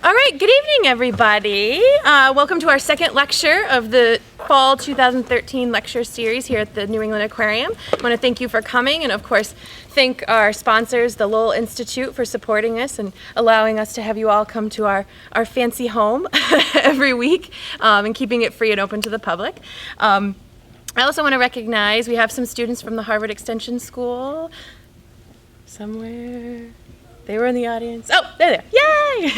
All right, good evening, everybody. Welcome to our second lecture of the Fall 2013 lecture series here at the New England Aquarium. I want to thank you for coming and, of course, thank our sponsors, the Lowell Institute, for supporting us and allowing us to have you all come to our fancy home every week and keeping it free and open to the public. I also want to recognize we have some students from the Harvard Extension School somewhere. They were in the audience. Oh, they're there. Yay!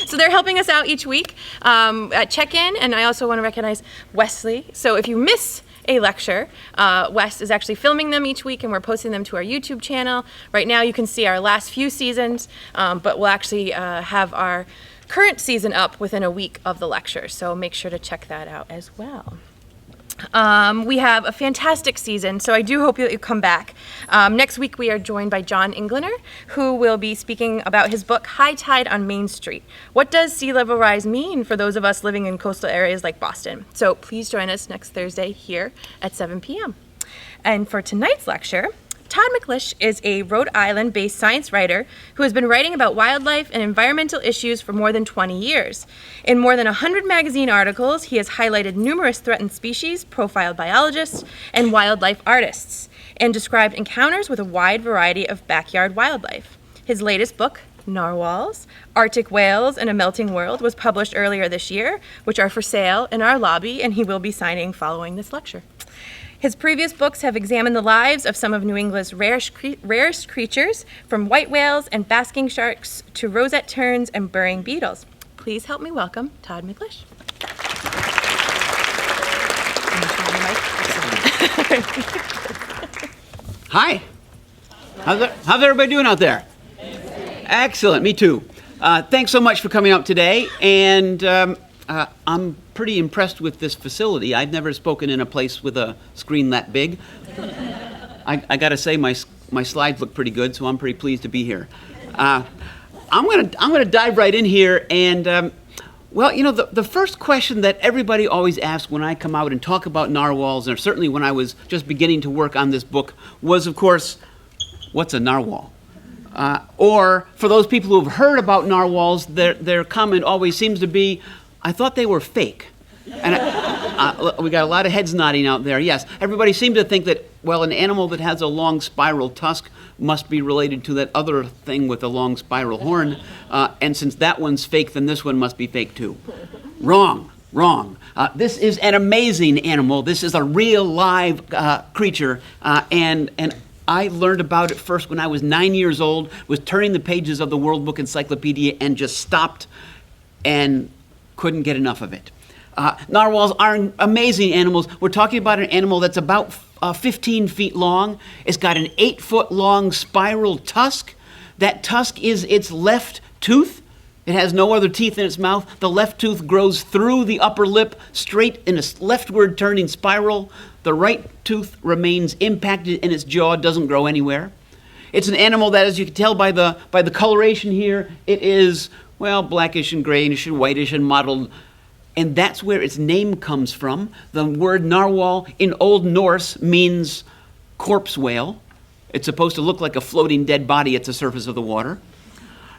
So they're helping us out each week at check-in, and I also want to recognize Wesley. So if you miss a lecture, Wes is actually filming them each week, and we're posting them to our YouTube channel. Right now you can see our last few seasons, but we'll actually have our current season up within a week of the lecture, so make sure to check that out as well. We have a fantastic season, so I do hope that you come back. Next week we are joined by John Englander, who will be speaking about his book, High Tide on Main Street. What does sea level rise mean for those of us living in coastal areas like Boston? So please join us next Thursday here at 7 p.m. And for tonight's lecture, Todd McLeish is a Rhode Island-based science writer who has been writing about wildlife and environmental issues for more than 20 years. In more than 100 magazine articles, he has highlighted numerous threatened species, profiled biologists, and wildlife artists, and described encounters with a wide variety of backyard wildlife. His latest book, Narwhals, Arctic Whales and a Melting World, was published earlier this year, which are for sale in our lobby, and he will be signing following this lecture. His previous books have examined the lives of some of New England's rarest creatures, from white whales and basking sharks to rosette terns and burrowing beetles. Please help me welcome Todd McLeish. Hi. How's everybody doing out there? Excellent. Me too. Thanks so much for coming out today. And I'm pretty impressed with this facility. I've never spoken in a place with a screen that big. I got to say, my slides look pretty good, so I'm pretty pleased to be here. I'm gonna dive right in here, and well, you know, the first question that everybody always asks when I come out and talk about narwhals, and certainly when I was just beginning to work on this book, was, of course, what's a narwhal? Or for those people who have heard about narwhals, their comment always seems to be, I thought they were fake. And we got a lot of heads nodding out there. Yes, everybody seemed to think that, well, an animal that has a long spiral tusk must be related to that other thing with a long spiral horn. And since that one's fake, then this one must be fake too. Wrong. This is an amazing animal. This is a real live creature. And I learned about it first when I was 9 years old, was turning the pages of the World Book Encyclopedia and just stopped and couldn't get enough of it. Narwhals are amazing animals. We're talking about an animal that's about 15 feet long. It's got an 8-foot long spiral tusk. That tusk is its left tooth. It has no other teeth in its mouth. The left tooth grows through the upper lip, straight in a leftward turning spiral. The right tooth remains impacted in its jaw, doesn't grow anywhere. It's an animal that, as you can tell by the coloration here, it is, well, blackish and grayish and whitish and mottled. And that's where its name comes from. The word narwhal in Old Norse means corpse whale. It's supposed to look like a floating dead body at the surface of the water.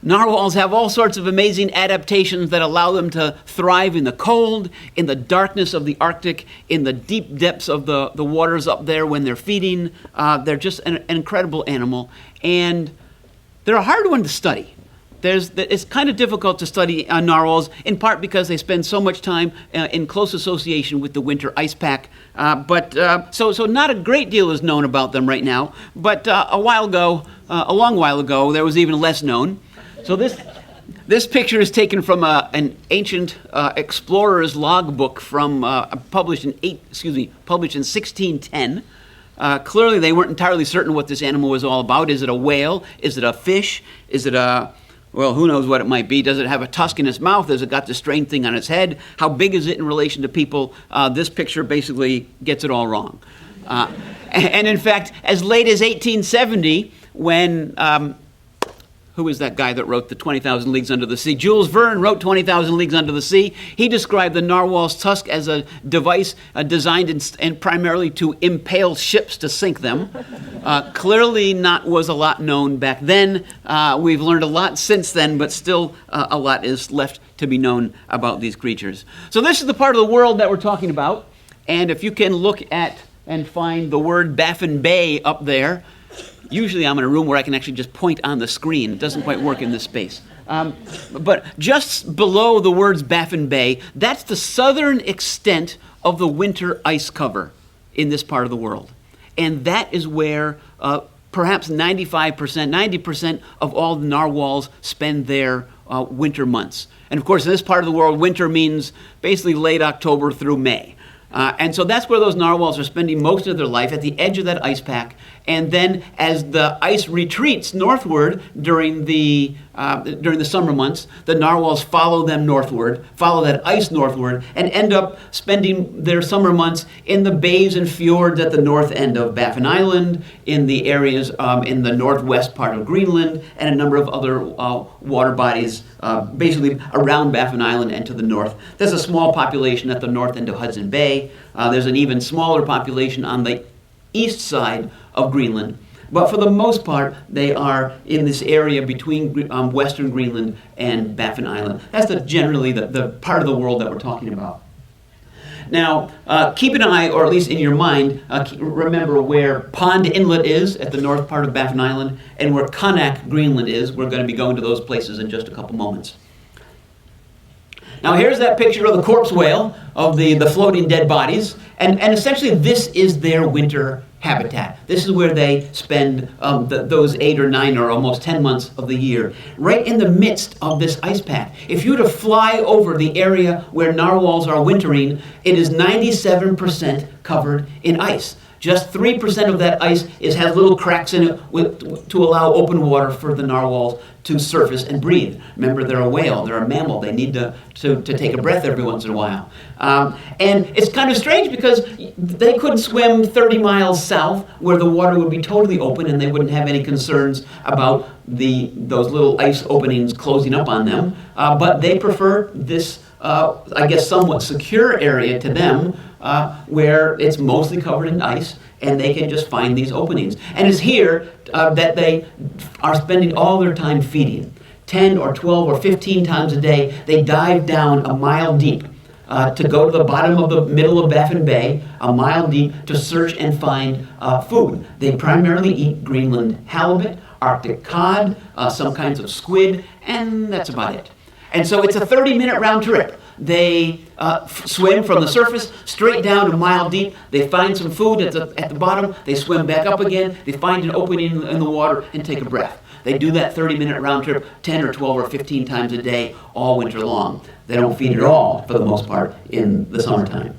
Narwhals have all sorts of amazing adaptations that allow them to thrive in the cold, in the darkness of the Arctic, in the deep depths of the waters up there when they're feeding. They're just an incredible animal. And they're a hard one to study. It's kind of difficult to study narwhals, in part because they spend so much time in close association with the winter ice pack. So not a great deal is known about them right now. But a long while ago, there was even less known. So this picture is taken from an ancient explorer's logbook from published in 1610. Clearly, they weren't entirely certain what this animal was all about. Is it a whale? Is it a fish? Is it well, who knows what it might be? Does it have a tusk in its mouth? Has it got the strange thing on its head? How big is it in relation to people? This picture basically gets it all wrong. And in fact, as late as 1870, when who is that guy that wrote the 20,000 Leagues Under the Sea? Jules Verne wrote 20,000 Leagues Under the Sea. He described the narwhal's tusk as a device designed and primarily to impale ships to sink them. Clearly not was a lot known back then. We've learned a lot since then, but still a lot is left to be known about these creatures. So this is the part of the world that we're talking about. And if you can look at and find the word Baffin Bay up there, usually I'm in a room where I can actually just point on the screen. It doesn't quite work in this space. But just below the words Baffin Bay, that's the southern extent of the winter ice cover in this part of the world. And that is where perhaps 95%, 90% of all the narwhals spend their winter months. And of course, in this part of the world, winter means basically late October through May. And so that's where those narwhals are spending most of their life, at the edge of that ice pack. And then as the ice retreats northward during the summer months, the narwhals follow them northward, follow that ice northward, and end up spending their summer months in the bays and fjords at the north end of Baffin Island, in the areas in the northwest part of Greenland, and a number of other water bodies basically around Baffin Island and to the north. There's a small population at the north end of Hudson Bay. There's an even smaller population on the east side of Greenland. But for the most part, they are in this area between western Greenland and Baffin Island. That's generally the part of the world that we're talking about. Now, keep an eye, or at least in your mind, remember where Pond Inlet is at the north part of Baffin Island and where Kanak, Greenland is. We're going to be going to those places in just a couple moments. Now here's that picture of the corpse whale, of the floating dead bodies, and essentially this is their winter habitat. This is where they spend those 8 or 9 or almost 10 months of the year, right in the midst of this ice pack. If you were to fly over the area where narwhals are wintering, it is 97% covered in ice. Just 3% of that ice has little cracks in it to allow open water for the narwhals to surface and breathe. Remember, they're a whale, they're a mammal. They need to take a breath every once in a while. And it's kind of strange because they could swim 30 miles south where the water would be totally open and they wouldn't have any concerns about those little ice openings closing up on them. But they prefer this, I guess, somewhat secure area to them, where it's mostly covered in ice and they can just find these openings. And it's here that they are spending all their time feeding. 10 or 12 or 15 times a day, they dive down a mile deep to go to the bottom of the middle of Baffin Bay, a mile deep, to search and find food. They primarily eat Greenland halibut, Arctic cod, some kinds of squid, and that's about it. And so it's a 30-minute round trip. They swim from the surface straight down a mile deep. They find some food at the bottom. They swim back up again. They find an opening in the water and take a breath. They do that 30-minute round trip 10 or 12 or 15 times a day all winter long. They don't feed at all, for the most part, in the summertime.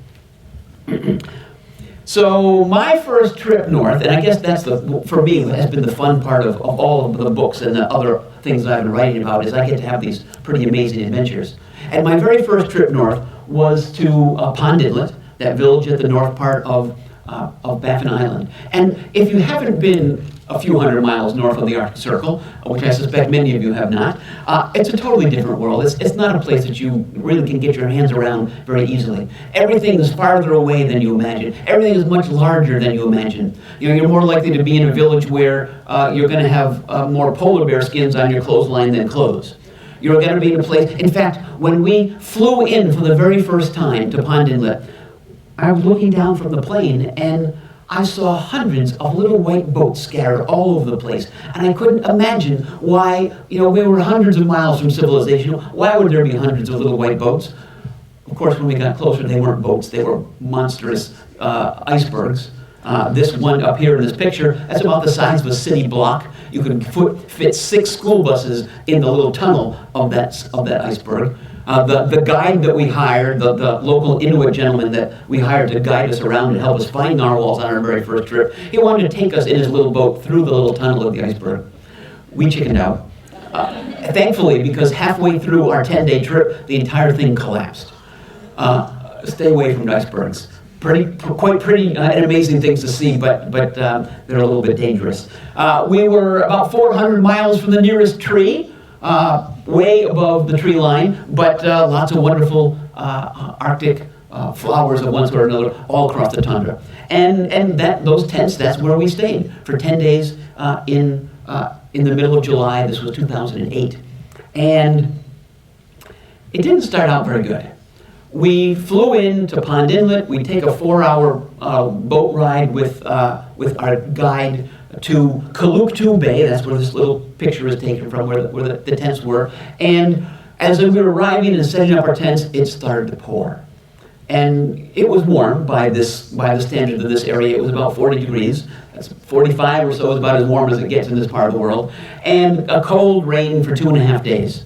So my first trip north, and I guess that's for me, has been the fun part of all of the books and the other things that I've been writing about, is I get to have these pretty amazing adventures. And my very first trip north was to Pond Inlet, that village at the north part of Baffin Island. And if you haven't been a few hundred miles north of the Arctic Circle, which I suspect many of you have not, it's a totally different world. It's not a place that you really can get your hands around very easily. Everything is farther away than you imagine. Everything is much larger than you imagine. You're more likely to be in a village where you're going to have more polar bear skins on your clothesline than clothes. You're going to be in a place. In fact, when we flew in for the very first time to Pond Inlet, I was looking down from the plane and I saw hundreds of little white boats scattered all over the place. And I couldn't imagine why, we were hundreds of miles from civilization. Why would there be hundreds of little white boats? Of course, when we got closer, they weren't boats. They were monstrous icebergs. This one up here in this picture, that's about the size of a city block. You can fit 6 school buses in the little tunnel of that iceberg. The guide that we hired, the local Inuit gentleman that we hired to guide us around and help us find narwhals on our very first trip, he wanted to take us in his little boat through the little tunnel of the iceberg. We chickened out. Thankfully, because halfway through our 10-day trip, the entire thing collapsed. Stay away from icebergs. quite pretty and amazing things to see, but they're a little bit dangerous. We were about 400 miles from the nearest tree, way above the tree line, but lots of wonderful Arctic flowers of one sort or another all across the tundra. And those tents, that's where we stayed for 10 days in the middle of July. This was 2008. And it didn't start out very good. We flew into Pond Inlet. We take a 4-hour boat ride with our guide to Kaluktu Bay. That's where this little picture is taken from, where the tents were. And as we were arriving and setting up our tents, it started to pour. And it was warm by the standards of this area. It was about 40 degrees. That's 45 or so is about as warm as it gets in this part of the world. And a cold rain for 2.5 days.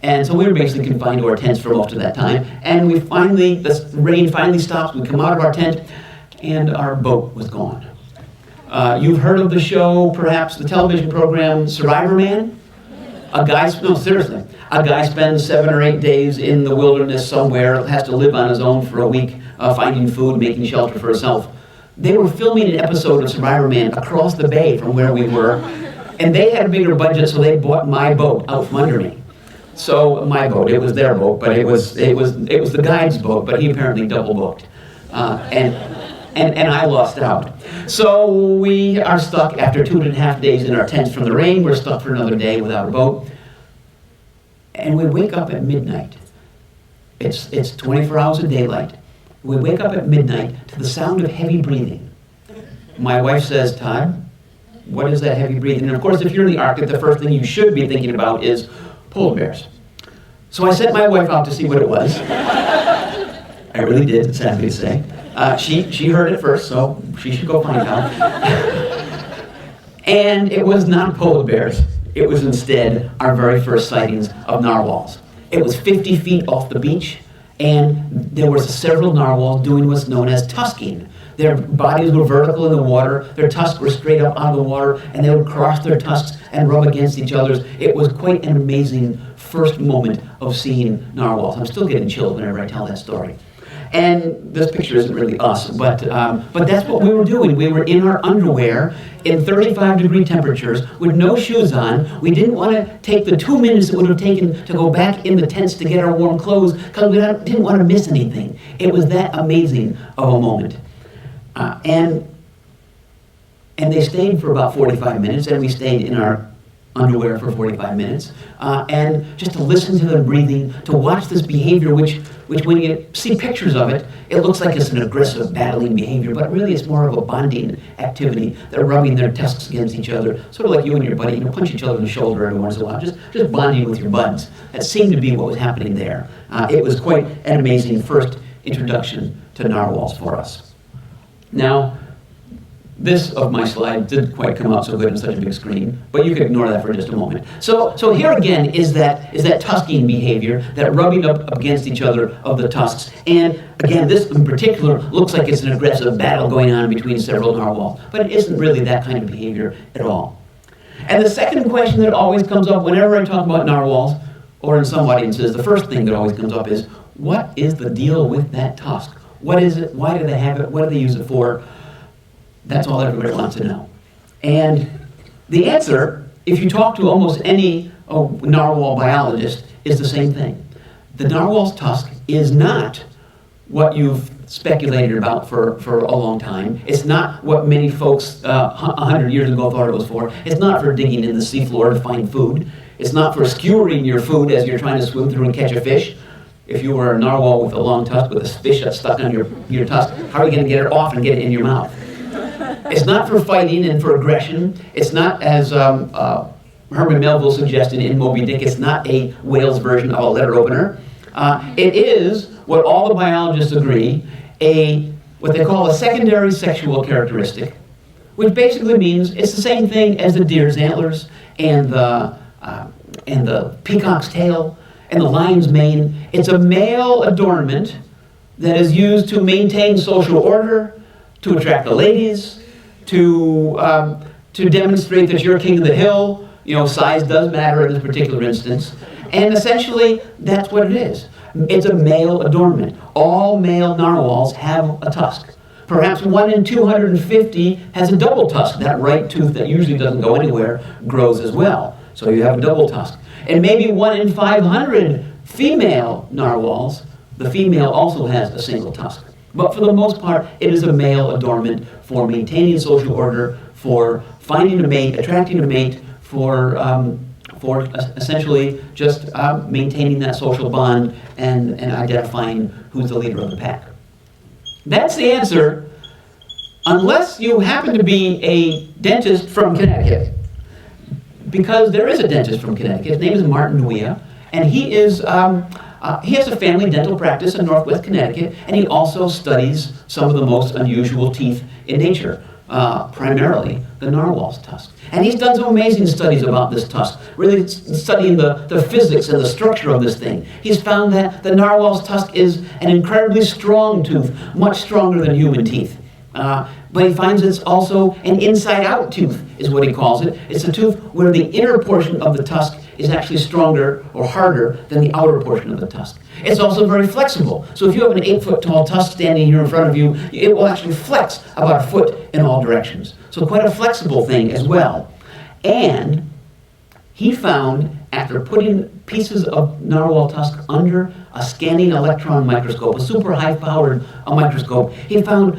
And so we were basically confined to our tents for most of that time. And the rain finally stops. We come out of our tent, and our boat was gone. You've heard of the show, perhaps the television program Survivor Man? A guy spends 7 or 8 days in the wilderness somewhere, has to live on his own for a week, finding food, making shelter for himself. They were filming an episode of Survivor Man across the bay from where we were, and they had a bigger budget, so they bought my boat out from under me. So my boat, it was their boat, but it was the guide's boat, but he apparently double booked, and I lost out. So we are stuck after 2.5 days in our tents from the rain. We're stuck for another day without a boat, and we wake up at midnight. It's 24 hours of daylight. We wake up at midnight to the sound of heavy breathing. My wife says, "Todd, what is that heavy breathing?" And of course, if you're in the Arctic, the first thing you should be thinking about is polar bears. So I sent my wife out to see what it was. I really did, sadly to say. She heard it first, so she should go find out. And it was not polar bears. It was instead our very first sightings of narwhals. It was 50 feet off the beach, and there were several narwhals doing what's known as tusking. Their bodies were vertical in the water, their tusks were straight up out of the water, and they would cross their tusks and rub against each other's. It was quite an amazing first moment of seeing narwhals. I'm still getting chills whenever I tell that story. And this picture isn't really us, but that's what we were doing. We were in our underwear in 35-degree temperatures with no shoes on. We didn't want to take the 2 minutes it would have taken to go back in the tents to get our warm clothes because we didn't want to miss anything. It was that amazing of a moment. And they stayed for about 45 minutes, and we stayed in our underwear for 45 minutes, and just to listen to them breathing, to watch this behavior, which when you see pictures of it, it looks like it's an aggressive, battling behavior, but really it's more of a bonding activity. They're rubbing their tusks against each other, sort of like you and your buddy, punch each other in the shoulder every once in a while, just bonding with your buds. That seemed to be what was happening there. It was quite an amazing first introduction to narwhals for us. Now, this of my slide didn't quite come out so good on such a big screen, but you can ignore that for just a moment. So here again is that tusking behavior, that rubbing up against each other of the tusks. And again, this in particular looks like it's an aggressive battle going on between several narwhals, but it isn't really that kind of behavior at all. And the second question that always comes up whenever I talk about narwhals, or in some audiences, the first thing that always comes up is, what is the deal with that tusk? What is it? Why do they have it? What do they use it for? That's all everybody wants to know. And the answer, if you talk to almost any narwhal biologist, is the same thing. The narwhal's tusk is not what you've speculated about for a long time. It's not what many folks 100 years ago thought it was for. It's not for digging in the seafloor to find food. It's not for skewering your food as you're trying to swim through and catch a fish. If you were a narwhal with a long tusk with a fish that's stuck on your tusk, how are you going to get it off and get it in your mouth? It's not for fighting and for aggression. It's not, as Herman Melville suggested in Moby Dick, it's not a whale's version of a letter opener. It is, what all the biologists agree, what they call a secondary sexual characteristic, which basically means it's the same thing as the deer's antlers and the peacock's tail and the lion's mane. It's a male adornment that is used to maintain social order, to attract the ladies, to demonstrate that you're king of the hill. You know, size does matter in this particular instance. And essentially, that's what it is. It's a male adornment. All male narwhals have a tusk. Perhaps 1 in 250 has a double tusk. That right tooth that usually doesn't go anywhere grows as well. So you have a double tusk. And maybe 1 in 500 female narwhals, the female also has a single tusk. But for the most part, it is a male adornment for maintaining social order, for finding a mate, attracting a mate, for essentially just maintaining that social bond and identifying who's the leader of the pack. That's the answer, unless you happen to be a dentist from Connecticut. Because there is a dentist from Connecticut. His name is Martin Nuia, and he has a family dental practice in Northwest Connecticut, and he also studies some of the most unusual teeth in nature, primarily the narwhal's tusk. And he's done some amazing studies about this tusk, really studying the physics and the structure of this thing. He's found that the narwhal's tusk is an incredibly strong tooth, much stronger than human teeth. But he finds it's also an inside-out tooth, is what he calls it. It's a tooth where the inner portion of the tusk is actually stronger or harder than the outer portion of the tusk. It's also very flexible. So if you have an 8-foot-tall tusk standing here in front of you, it will actually flex about a foot in all directions. So quite a flexible thing as well. And he found, after putting pieces of narwhal tusk under a scanning electron microscope, a super high-powered microscope, he found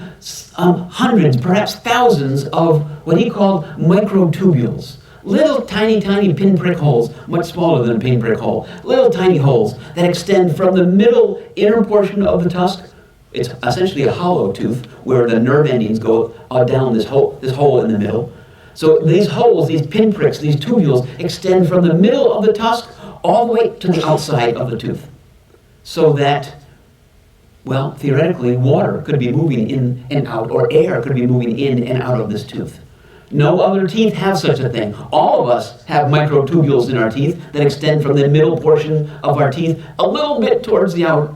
hundreds, perhaps thousands of what he called microtubules. Little tiny pinprick holes, much smaller than a pinprick hole, little tiny holes that extend from the middle inner portion of the tusk. It's essentially a hollow tooth where the nerve endings go down this hole in the middle. So these holes, these pinpricks, these tubules extend from the middle of the tusk all the way to the outside of the tooth. So that, well, theoretically, water could be moving in and out, or air could be moving in and out of this tooth. No other teeth have such a thing. All of us have microtubules in our teeth that extend from the middle portion of our teeth a little bit towards the outer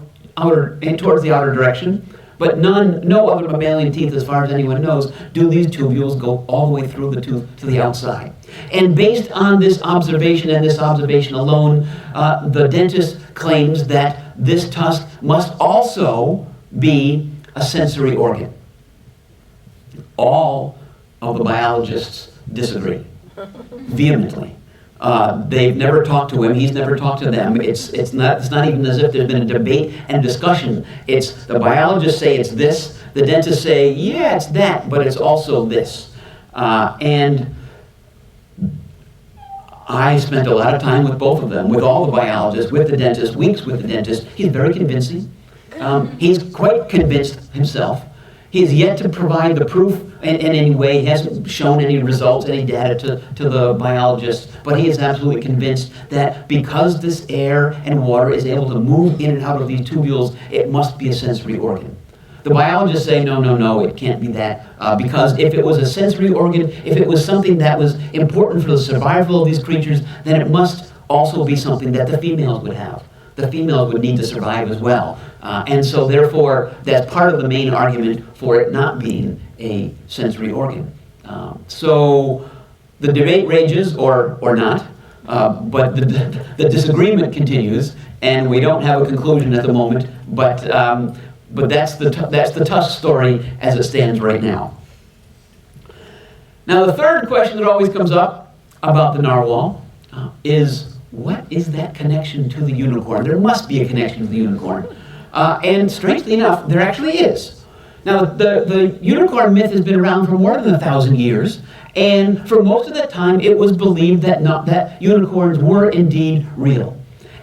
direction. But no other mammalian teeth, as far as anyone knows, do these tubules go all the way through the tooth to the outside. And based on this observation and this observation alone, the dentist claims that this tusk must also be a sensory organ. All of the biologists disagree vehemently. They've never talked to him. He's never talked to them. It's not even as if there's been a debate and discussion. It's the biologists say it's this. The dentists say, yeah, it's that, but it's also this. And I spent a lot of time with both of them, with all the biologists, with the dentist, weeks with the dentist. He's very convincing. He's quite convinced himself. He's yet to provide the proof in any way. He hasn't shown any results, any data to the biologists, but he is absolutely convinced that because this air and water is able to move in and out of these tubules, it must be a sensory organ. The biologists say, no, it can't be that, because if it was a sensory organ, if it was something that was important for the survival of these creatures, then it must also be something that the females would have. The females would need to survive as well. And so therefore, that's part of the main argument for it not being a sensory organ. So the debate rages, or not, but the disagreement continues, and we don't have a conclusion at the moment, but that's the tusk story as it stands right now. Now the third question that always comes up about the narwhal is, what is that connection to the unicorn? There must be a connection to the unicorn. And strangely enough, there actually is. Now, the unicorn myth has been around for more than 1,000 years, and for most of that time, it was believed that unicorns were indeed real.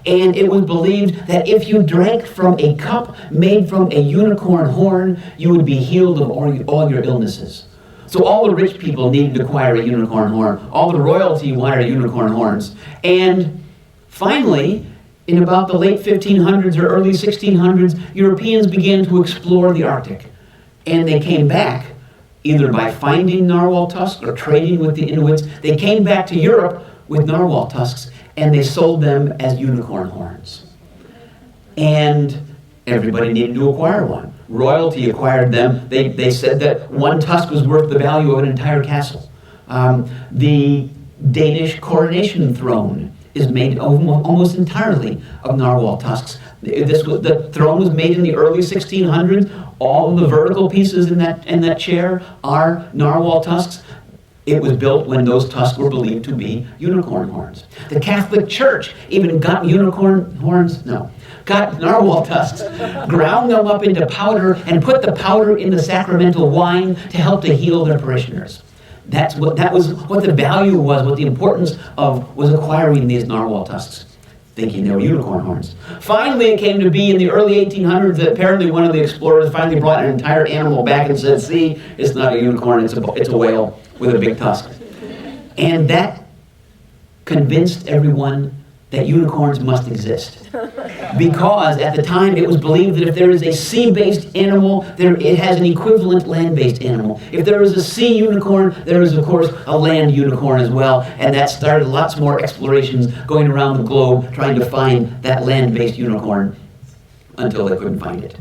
And it was believed that if you drank from a cup made from a unicorn horn, you would be healed of all your illnesses. So all the rich people needed to acquire a unicorn horn. All the royalty wanted unicorn horns. And finally, in about the late 1500s or early 1600s, Europeans began to explore the Arctic. And they came back, either by finding narwhal tusks or trading with the Inuits. They came back to Europe with narwhal tusks, and they sold them as unicorn horns. And everybody needed to acquire one. Royalty acquired them. They said that one tusk was worth the value of an entire castle. The Danish coronation throne is made almost entirely of narwhal tusks. The throne was made in the early 1600s. All the vertical pieces in that chair are narwhal tusks. It was built when those tusks were believed to be unicorn horns. The Catholic Church even got got narwhal tusks, ground them up into powder, and put the powder in the sacramental wine to help to heal their parishioners. That was what the value was, what the importance was acquiring these narwhal tusks, thinking they were unicorn horns. Finally, it came to be in the early 1800s that apparently one of the explorers finally brought an entire animal back and said, see, it's not a unicorn, it's a whale with a big tusk. And that convinced everyone that unicorns must exist. Because at the time it was believed that if there is a sea-based animal, it has an equivalent land-based animal. If there is a sea unicorn, there is of course a land unicorn as well, and that started lots more explorations going around the globe trying to find that land-based unicorn until they couldn't find it.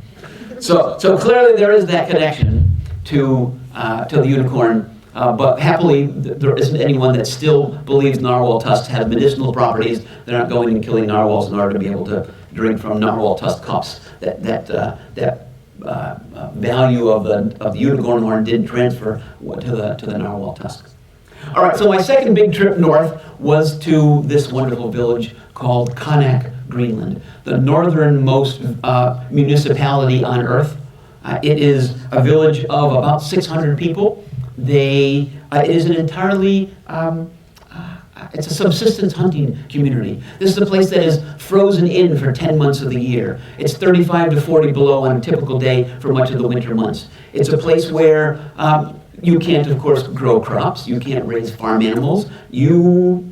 So clearly there is that connection to the unicorn. But happily, there isn't anyone that still believes narwhal tusks have medicinal properties. They're not going and killing narwhals in order to be able to drink from narwhal tusk cups. That value of the unicorn horn didn't transfer to the narwhal tusk. All right, so my second big trip north was to this wonderful village called Kanak, Greenland, the northernmost municipality on Earth. It is a village of about 600 people. It is an entirely, it's a subsistence hunting community. This is a place that is frozen in for 10 months of the year. It's 35 to 40 below on a typical day for much of the winter months. It's a place where you can't, of course, grow crops. You can't raise farm animals. You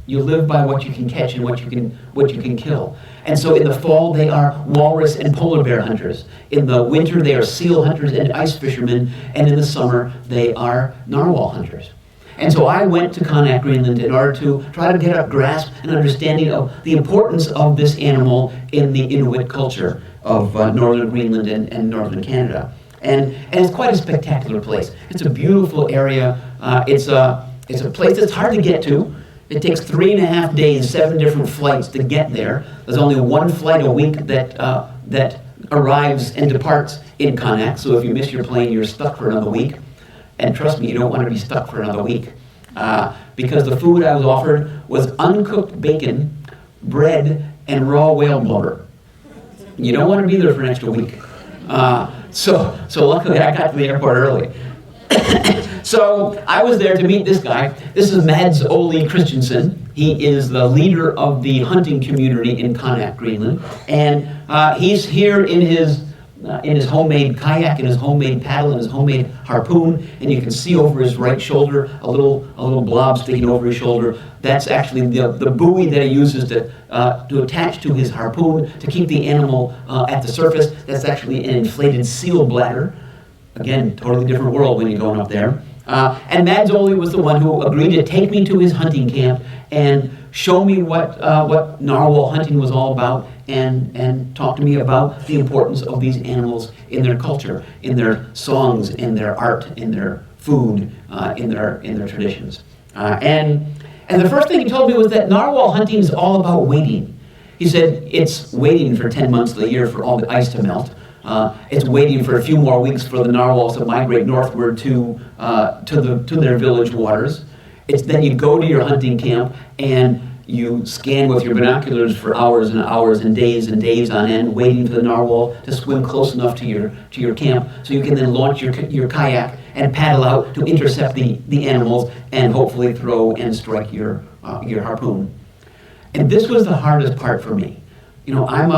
live by what you can catch and what you can kill. And so in the fall, they are walrus and polar bear hunters. In the winter, they are seal hunters and ice fishermen. And in the summer, they are narwhal hunters. And so I went to Kanak, Greenland, in order to try to get a grasp and understanding of the importance of this animal in the Inuit culture of northern Greenland and northern Canada. And it's quite a spectacular place. It's a beautiful area. It's a place that's hard to get to. It takes 3.5 days, 7 different flights to get there. There's only one flight a week that arrives and departs in Kanak. So if you miss your plane, you're stuck for another week. And trust me, you don't want to be stuck for another week. Because the food I was offered was uncooked bacon, bread, and raw whale blubber. You don't want to be there for an extra week. So luckily I got to the airport early. So I was there to meet this guy. This is Mads Ole Christensen. He is the leader of the hunting community in Kanak, Greenland. And he's here in his homemade kayak, and his homemade paddle, and his homemade harpoon. And you can see over his right shoulder a little blob sticking over his shoulder. That's actually the buoy that he uses to attach to his harpoon to keep the animal at the surface. That's actually an inflated seal bladder. Again, totally different world when you're going up there. And Mads Ole was the one who agreed to take me to his hunting camp and show me what narwhal hunting was all about, and talk to me about the importance of these animals in their culture, in their songs, in their art, in their food, in their traditions. And the first thing he told me was that narwhal hunting is all about waiting. He said it's waiting for 10 months of the year for all the ice to melt. It's waiting for a few more weeks for the narwhals to migrate northward to their village waters. It's then you go to your hunting camp and you scan with your binoculars for hours and hours and days on end, waiting for the narwhal to swim close enough to your camp, so you can then launch your kayak and paddle out to intercept the animals and hopefully throw and strike your harpoon. And this was the hardest part for me. You know, I'm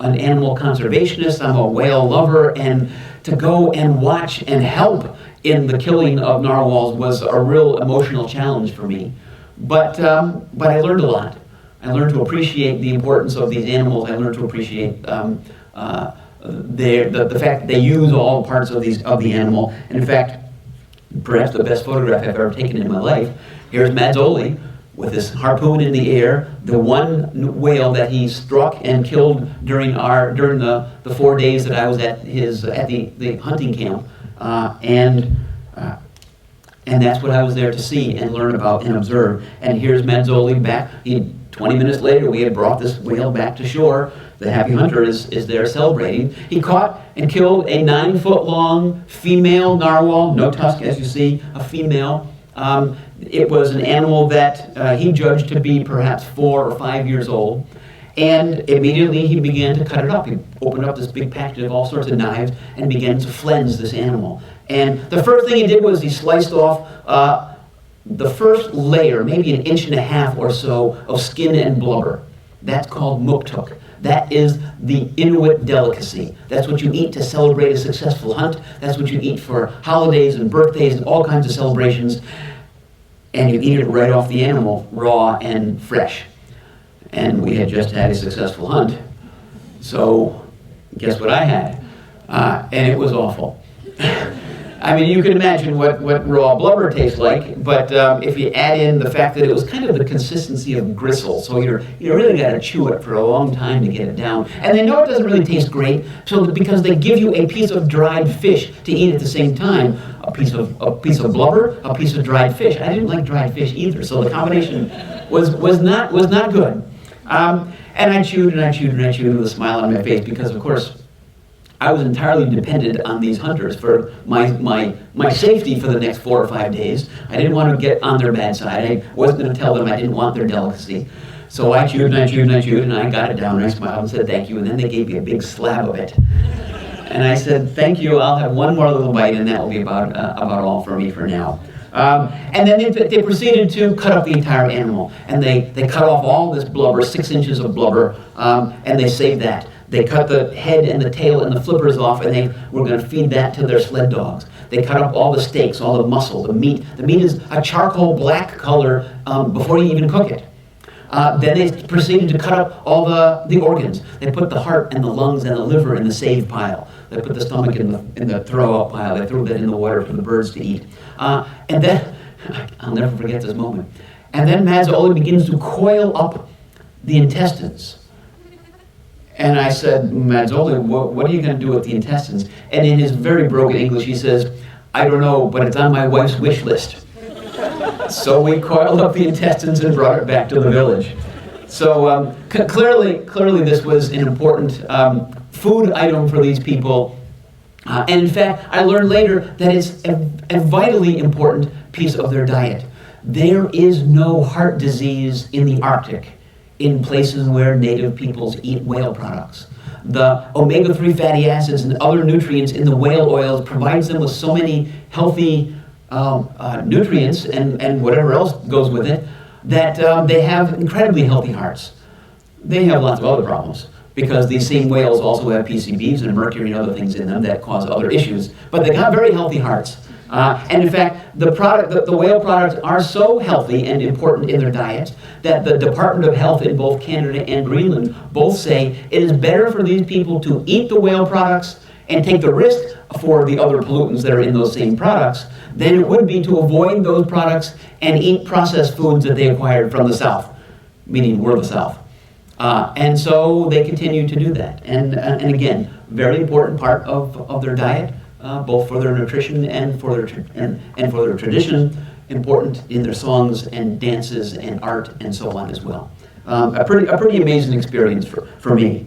an animal conservationist, I'm a whale lover, and to go and watch and help in the killing of narwhals was a real emotional challenge for me. But I learned a lot. I learned to appreciate the importance of these animals. I learned to appreciate the fact that they use all parts of the animal. And in fact, perhaps the best photograph I've ever taken in my life. Here's Mads Ole with his harpoon in the air, the one whale that he struck and killed during the 4 days that I was at the hunting camp, and And that's what I was there to see and learn about and observe. And here's Mazzoli back. 20 minutes later, we had brought this whale back to shore. The happy hunter is there celebrating. He caught and killed a 9-foot-long female narwhal, no tusk, as you see, a female. It was an animal that he judged to be perhaps 4 or 5 years old. And immediately he began to cut it up. He opened up this big package of all sorts of knives and began to flens this animal. And the first thing he did was he sliced off the first layer, maybe 1.5 inches or so, of skin and blubber. That's called muktuk. That is the Inuit delicacy. That's what you eat to celebrate a successful hunt. That's what you eat for holidays and birthdays and all kinds of celebrations. And you eat it right off the animal, raw and fresh. And we had just had a successful hunt. So guess what I had? And it was awful. I mean, you can imagine what raw blubber tastes like, but if you add in the fact that it was kind of the consistency of gristle, so you really got to chew it for a long time to get it down. And they know it doesn't really taste great, so because they give you a piece of dried fish to eat at the same time, a piece of blubber, a piece of dried fish. I didn't like dried fish either, so the combination was not good. And I chewed and I chewed and I chewed with a smile on my face because, of course, I was entirely dependent on these hunters for my safety for the next 4 or 5 days. I didn't want to get on their bad side. I wasn't going to tell them I didn't want their delicacy. So I chewed and I chewed and I chewed, and I got it down, and I smiled and said thank you, and then they gave me a big slab of it. And I said, thank you, I'll have one more little bite, and that will be about all for me for now. And then they proceeded to cut up the entire animal, and they cut off all this blubber, 6 inches of blubber, and they saved that. They cut the head and the tail and the flippers off, and they were going to feed that to their sled dogs. They cut up all the steaks, all the muscle, the meat. The meat is a charcoal black color before you even cook it. Then they proceeded to cut up all the organs. They put the heart and the lungs and the liver in the save pile. They put the stomach in the throw-out pile. They threw that in the water for the birds to eat. And then, I'll never forget this moment. And then Mazzoli begins to coil up the intestines. And I said, Mazzoli, what are you going to do with the intestines? And in his very broken English, he says, I don't know, but it's on my wife's wish list. So we coiled up the intestines and brought it back to the village. So clearly this was an important food item for these people. And in fact, I learned later that it's a vitally important piece of their diet. There is no heart disease in the Arctic in places where native peoples eat whale products. The omega-3 fatty acids and other nutrients in the whale oils provides them with so many healthy nutrients and whatever else goes with it that they have incredibly healthy hearts. They have lots of other problems because these same whales also have PCBs and mercury and other things in them that cause other issues. But they got very healthy hearts. And in fact, the whale products are so healthy and important in their diets that the Department of Health in both Canada and Greenland both say it is better for these people to eat the whale products and take the risk for the other pollutants that are in those same products than it would be to avoid those products and eat processed foods that they acquired from the South, meaning we're the South. And so they continue to do that. And again, very important part of their diet. Both for their nutrition and for their tradition, important in their songs and dances and art and so on as well. A pretty amazing experience for me.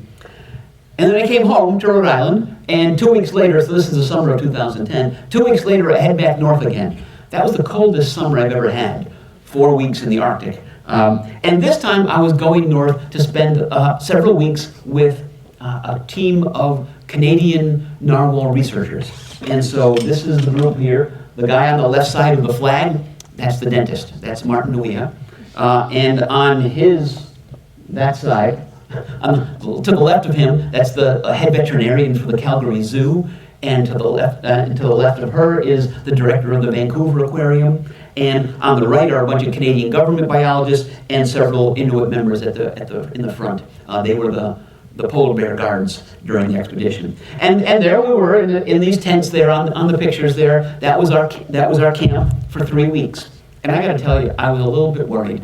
And then I came home to Rhode Island, and 2 weeks later, so this is the summer of 2010, 2 weeks later I head back north again. That was the coldest summer I've ever had, 4 weeks in the Arctic. And this time I was going north to spend several weeks with a team of Canadian narwhal researchers. And so this is the group here. The guy on the left side of the flag, that's the dentist. That's Martin Nuia. And on that side, to the left of him, that's the head veterinarian for the Calgary Zoo. And to the left of her is the director of the Vancouver Aquarium. And on the right are a bunch of Canadian government biologists and several Inuit members in the front. They were the polar bear guards during the expedition. And there we were in these tents there on the pictures there. That was our camp for 3 weeks. And I got to tell you, I was a little bit worried.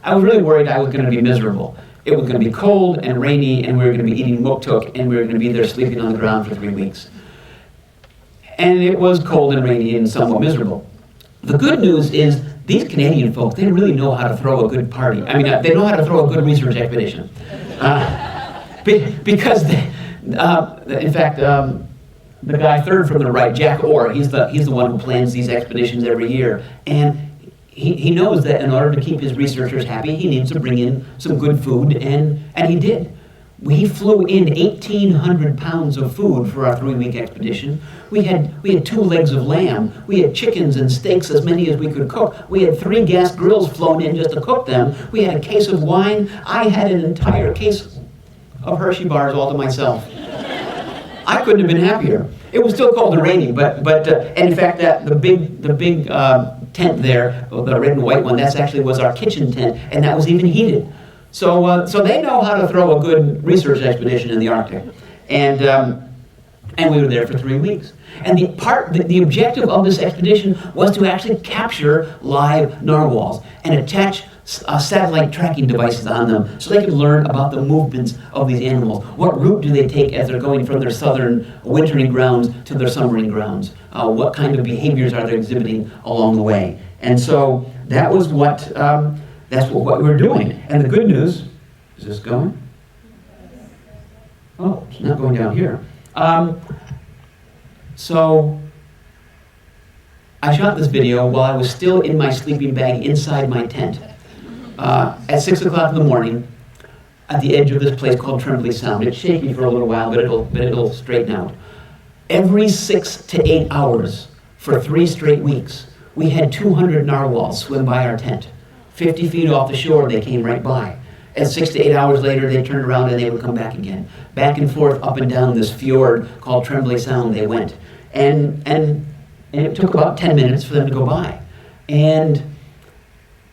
I was really worried I was going to be miserable. It was going to be cold and rainy, and we were going to be eating muktuk, and we were going to be there sleeping on the ground for 3 weeks. And it was cold and rainy and somewhat miserable. The good news is these Canadian folks, they really know how to throw a good party. I mean, they know how to throw a good research expedition. Because, in fact, the guy third from the right, Jack Orr, he's the one who plans these expeditions every year. And he knows that in order to keep his researchers happy, he needs to bring in some good food, and he did. We flew in 1,800 pounds of food for our 3-week expedition. We had 2 legs of lamb. We had chickens and steaks, as many as we could cook. We had 3 gas grills flown in just to cook them. We had a case of wine. I had an entire case of Hershey bars all to myself. I couldn't have been happier. It was still cold and rainy, but and in fact, the big tent there, the red and white one, that actually was our kitchen tent, and that was even heated. So they know how to throw a good research expedition in the Arctic, and we were there for 3 weeks. And the objective of this expedition was to actually capture live narwhals and attach satellite tracking devices on them so they could learn about the movements of these animals. What route do they take as they're going from their southern wintering grounds to their summering grounds? What kind of behaviors are they exhibiting along the way? And so that was what we were doing. And the good news, is this going? Oh, it's not going down here. So I shot this video while I was still in my sleeping bag inside my tent. At 6 o'clock in the morning, at the edge of this place called Trembly Sound. It's shaky for a little while, but it'll straighten out. Every 6 to 8 hours for 3 straight weeks, we had 200 narwhals swim by our tent. 50 feet off the shore, they came right by. And 6 to 8 hours later, they turned around and they would come back again. Back and forth, up and down this fjord called Trembly Sound, they went. And it took about 10 minutes for them to go by. And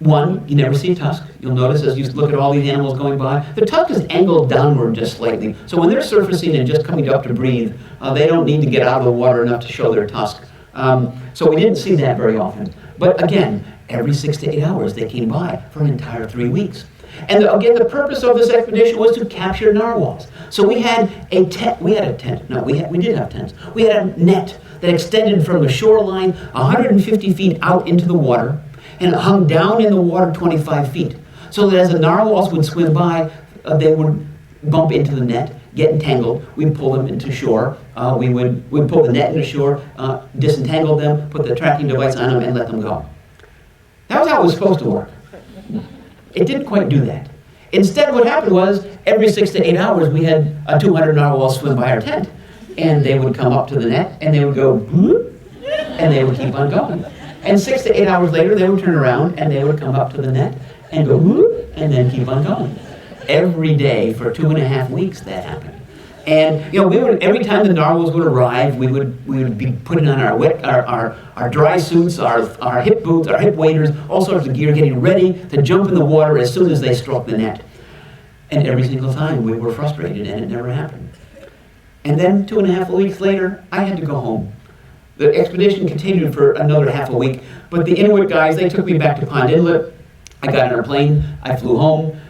one, you never see a tusk. You'll notice as you look at all these animals going by, the tusk is angled downward just slightly. So when they're surfacing and just coming up to breathe, they don't need to get out of the water enough to show their tusk. So we didn't see that very often. But again, every 6 to 8 hours they came by for an entire 3 weeks. And again, the purpose of this expedition was to capture narwhals. So we had a tent. We did have tents. We had a net that extended from the shoreline 150 feet out into the water, and it hung down in the water 25 feet. So that as the narwhals would swim by, they would bump into the net, get entangled. We'd pull them into shore. We'd pull the net into shore, disentangle them, put the tracking device on them, and let them go. That was how it was supposed to work. It didn't quite do that. Instead, what happened was, every 6 to 8 hours, we had 200 narwhals swim by our tent. And they would come up to the net, and they would go, bloop, and they would keep on going. And 6 to 8 hours later, they would turn around, and they would come up to the net, and go, bloop, and then keep on going. Every day for 2.5 weeks, that happened. And every time the narwhals would arrive, we would be putting on our dry suits, our hip boots, our hip waders, all sorts of gear, getting ready to jump in the water as soon as they struck the net. And every single time we were frustrated, and it never happened. And then 2.5 weeks later, I had to go home. The expedition continued for another half a week, but the Inuit guys, they took me back to Pond Inlet. I got on our plane, I flew home.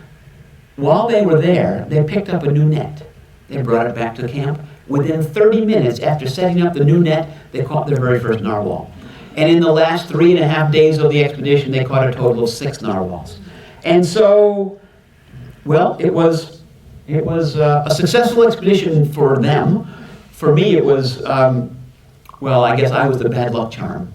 While they were there, they picked up a new net. They brought it back to the camp. Within 30 minutes after setting up the new net, they caught their very first narwhal. And in the last 3.5 days of the expedition, they caught a total of 6 narwhals. And so, well, it was a successful expedition for them. For me, it was, I guess I was the bad luck charm.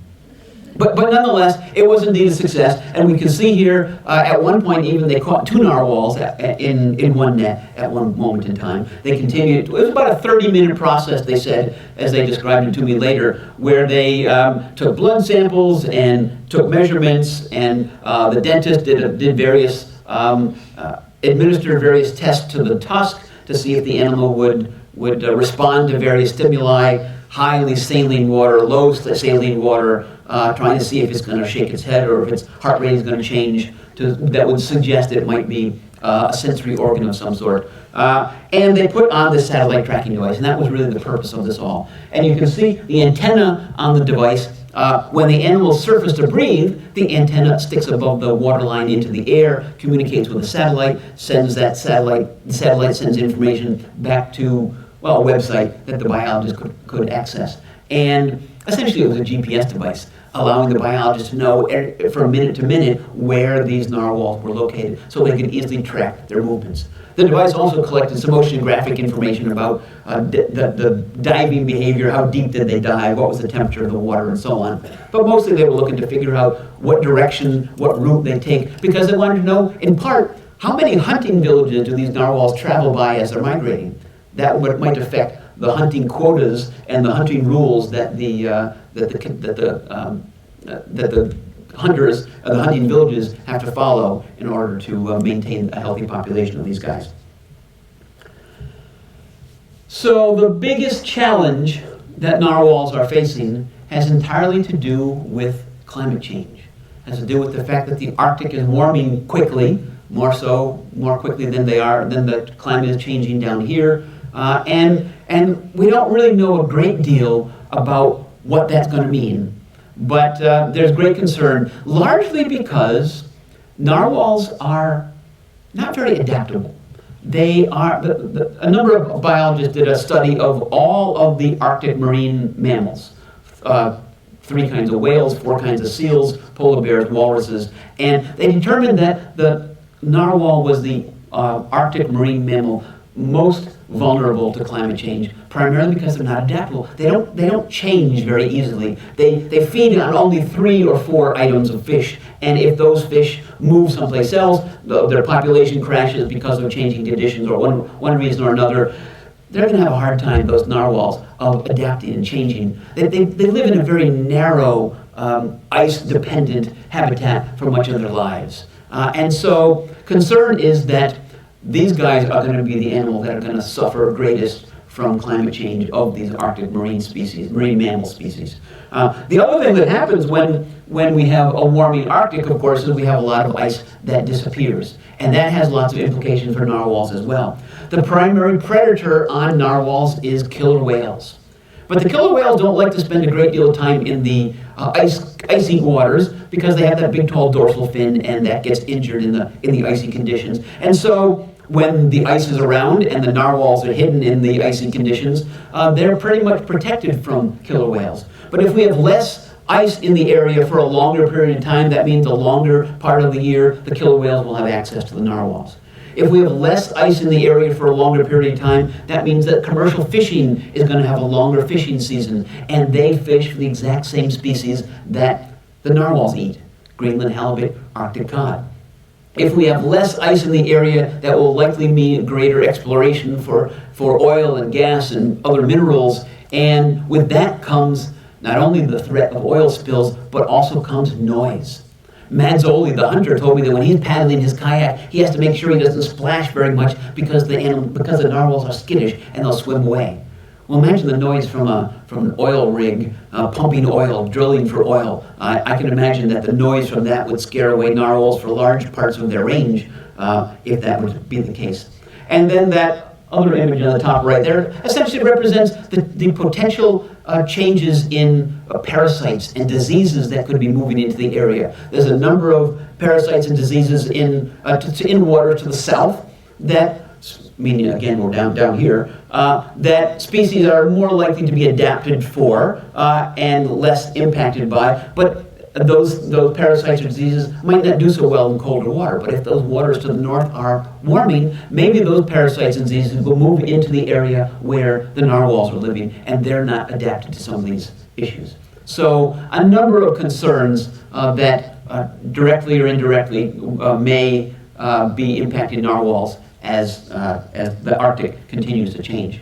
But nonetheless, it was indeed a success. And we can see here, at one point even, they caught 2 narwhals in one net at one moment in time. They continued. It was about a 30-minute process, they said, as they described it to me later, where they took blood samples and took measurements, and the dentist administered various tests to the tusk to see if the animal would respond to various stimuli, highly saline water, low saline water, trying to see if it's going to shake its head or if its heart rate is going to change. That would suggest it might be a sensory organ of some sort. And they put on this satellite tracking device, and that was really the purpose of this all. And you can see the antenna on the device. When the animal surfaces to breathe, the antenna sticks above the waterline into the air, communicates with the satellite, the satellite sends information back to, a website that the biologist could access. And essentially it was a GPS device, allowing the biologist to know from minute to minute where these narwhals were located so they could easily track their movements. The device also collected some oceanographic information about the diving behavior, how deep did they dive, what was the temperature of the water, and so on. But mostly they were looking to figure out what direction, what route they take, because they wanted to know, in part, how many hunting villages do these narwhals travel by as they're migrating. That might affect the hunting quotas and the hunting rules that the hunters of the hunting villages have to follow in order to maintain a healthy population of these guys. So the biggest challenge that narwhals are facing has entirely to do with climate change. It has to do with the fact that the Arctic is warming quickly, more quickly than the climate is changing down here. And we don't really know a great deal about what that's going to mean. But there's great concern, largely because narwhals are not very adaptable. They are, a number of biologists did a study of all of the Arctic marine mammals, 3 kinds of whales, 4 kinds of seals, polar bears, walruses, and they determined that the narwhal was the Arctic marine mammal most vulnerable to climate change, primarily because they're not adaptable. They don't change very easily. They feed on only 3 or 4 items of fish, and if those fish move someplace else, their population crashes because of changing conditions or one reason or another. They're going to have a hard time, those narwhals, of adapting and changing. They live in a very narrow, ice-dependent habitat for much of their lives. And so concern is that these guys are going to be the animals that are going to suffer greatest from climate change of these Arctic marine mammal species. The other thing that happens when we have a warming Arctic, of course, is we have a lot of ice that disappears. And that has lots of implications for narwhals as well. The primary predator on narwhals is killer whales. But the killer whales don't like to spend a great deal of time in the icy waters because they have that big tall dorsal fin and that gets injured in the icy conditions. And so when the ice is around and the narwhals are hidden in the icy conditions, they're pretty much protected from killer whales. But if we have less ice in the area for a longer period of time, that means a longer part of the year, the killer whales will have access to the narwhals. If we have less ice in the area for a longer period of time, that means that commercial fishing is going to have a longer fishing season, and they fish the exact same species that the narwhals eat: Greenland halibut, Arctic cod. If we have less ice in the area, that will likely mean greater exploration for oil and gas and other minerals, and with that comes not only the threat of oil spills, but also comes noise. Mazzoli, the hunter, told me that when he's paddling his kayak, he has to make sure he doesn't splash very much because the narwhals are skittish and they'll swim away. Well, imagine the noise from an oil rig pumping oil, drilling for oil. I can imagine that the noise from that would scare away narwhals for large parts of their range if that would be the case. And then that other image on the top right there essentially represents the potential changes in parasites and diseases that could be moving into the area. There's a number of parasites and diseases in water to the south that, meaning again we're down here, that species are more likely to be adapted for and less impacted by, but those parasites or diseases might not do so well in colder water. But if those waters to the north are warming, maybe those parasites and diseases will move into the area where the narwhals are living, and they're not adapted to some of these issues. So a number of concerns that directly or indirectly may be impacting narwhals as the Arctic continues to change.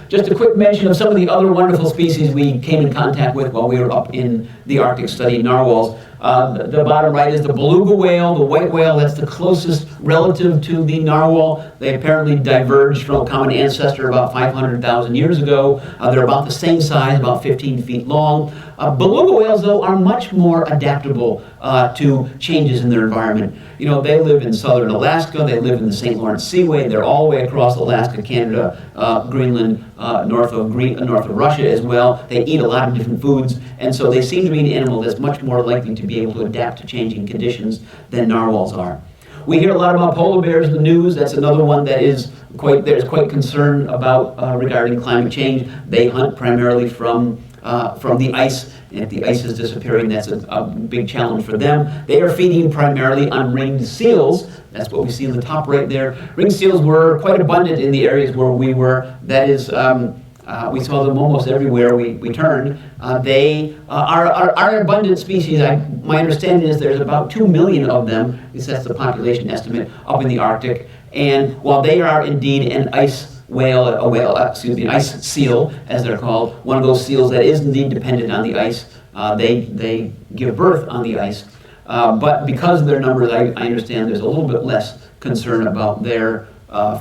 Just a quick mention of some of the other wonderful species we came in contact with while we were up in the Arctic studying narwhals. The bottom right is the beluga whale, the white whale. That's the closest relative to the narwhal. They apparently diverged from a common ancestor about 500,000 years ago. They're about the same size, about 15 feet long. Beluga whales, though, are much more adaptable to changes in their environment. You know, they live in southern Alaska, they live in the St. Lawrence Seaway, they're all the way across Alaska, Canada, Greenland, north of Russia as well. They eat a lot of different foods, and so they seem to be an animal that's much more likely to be able to adapt to changing conditions than narwhals are. We hear a lot about polar bears in the news. That's another one that there's quite concern about regarding climate change. They hunt primarily from from the ice. And if the ice is disappearing, that's a big challenge for them. They are feeding primarily on ringed seals. That's what we see in the top right there. Ringed seals were quite abundant in the areas where we were. That is, we saw them almost everywhere we turned. They are abundant species. My understanding is there's about 2 million of them. At least that's the population estimate up in the Arctic. And while they are indeed an ice ice seal, as they're called, one of those seals that is indeed dependent on the ice. They give birth on the ice. But because of their numbers, I understand there's a little bit less concern about their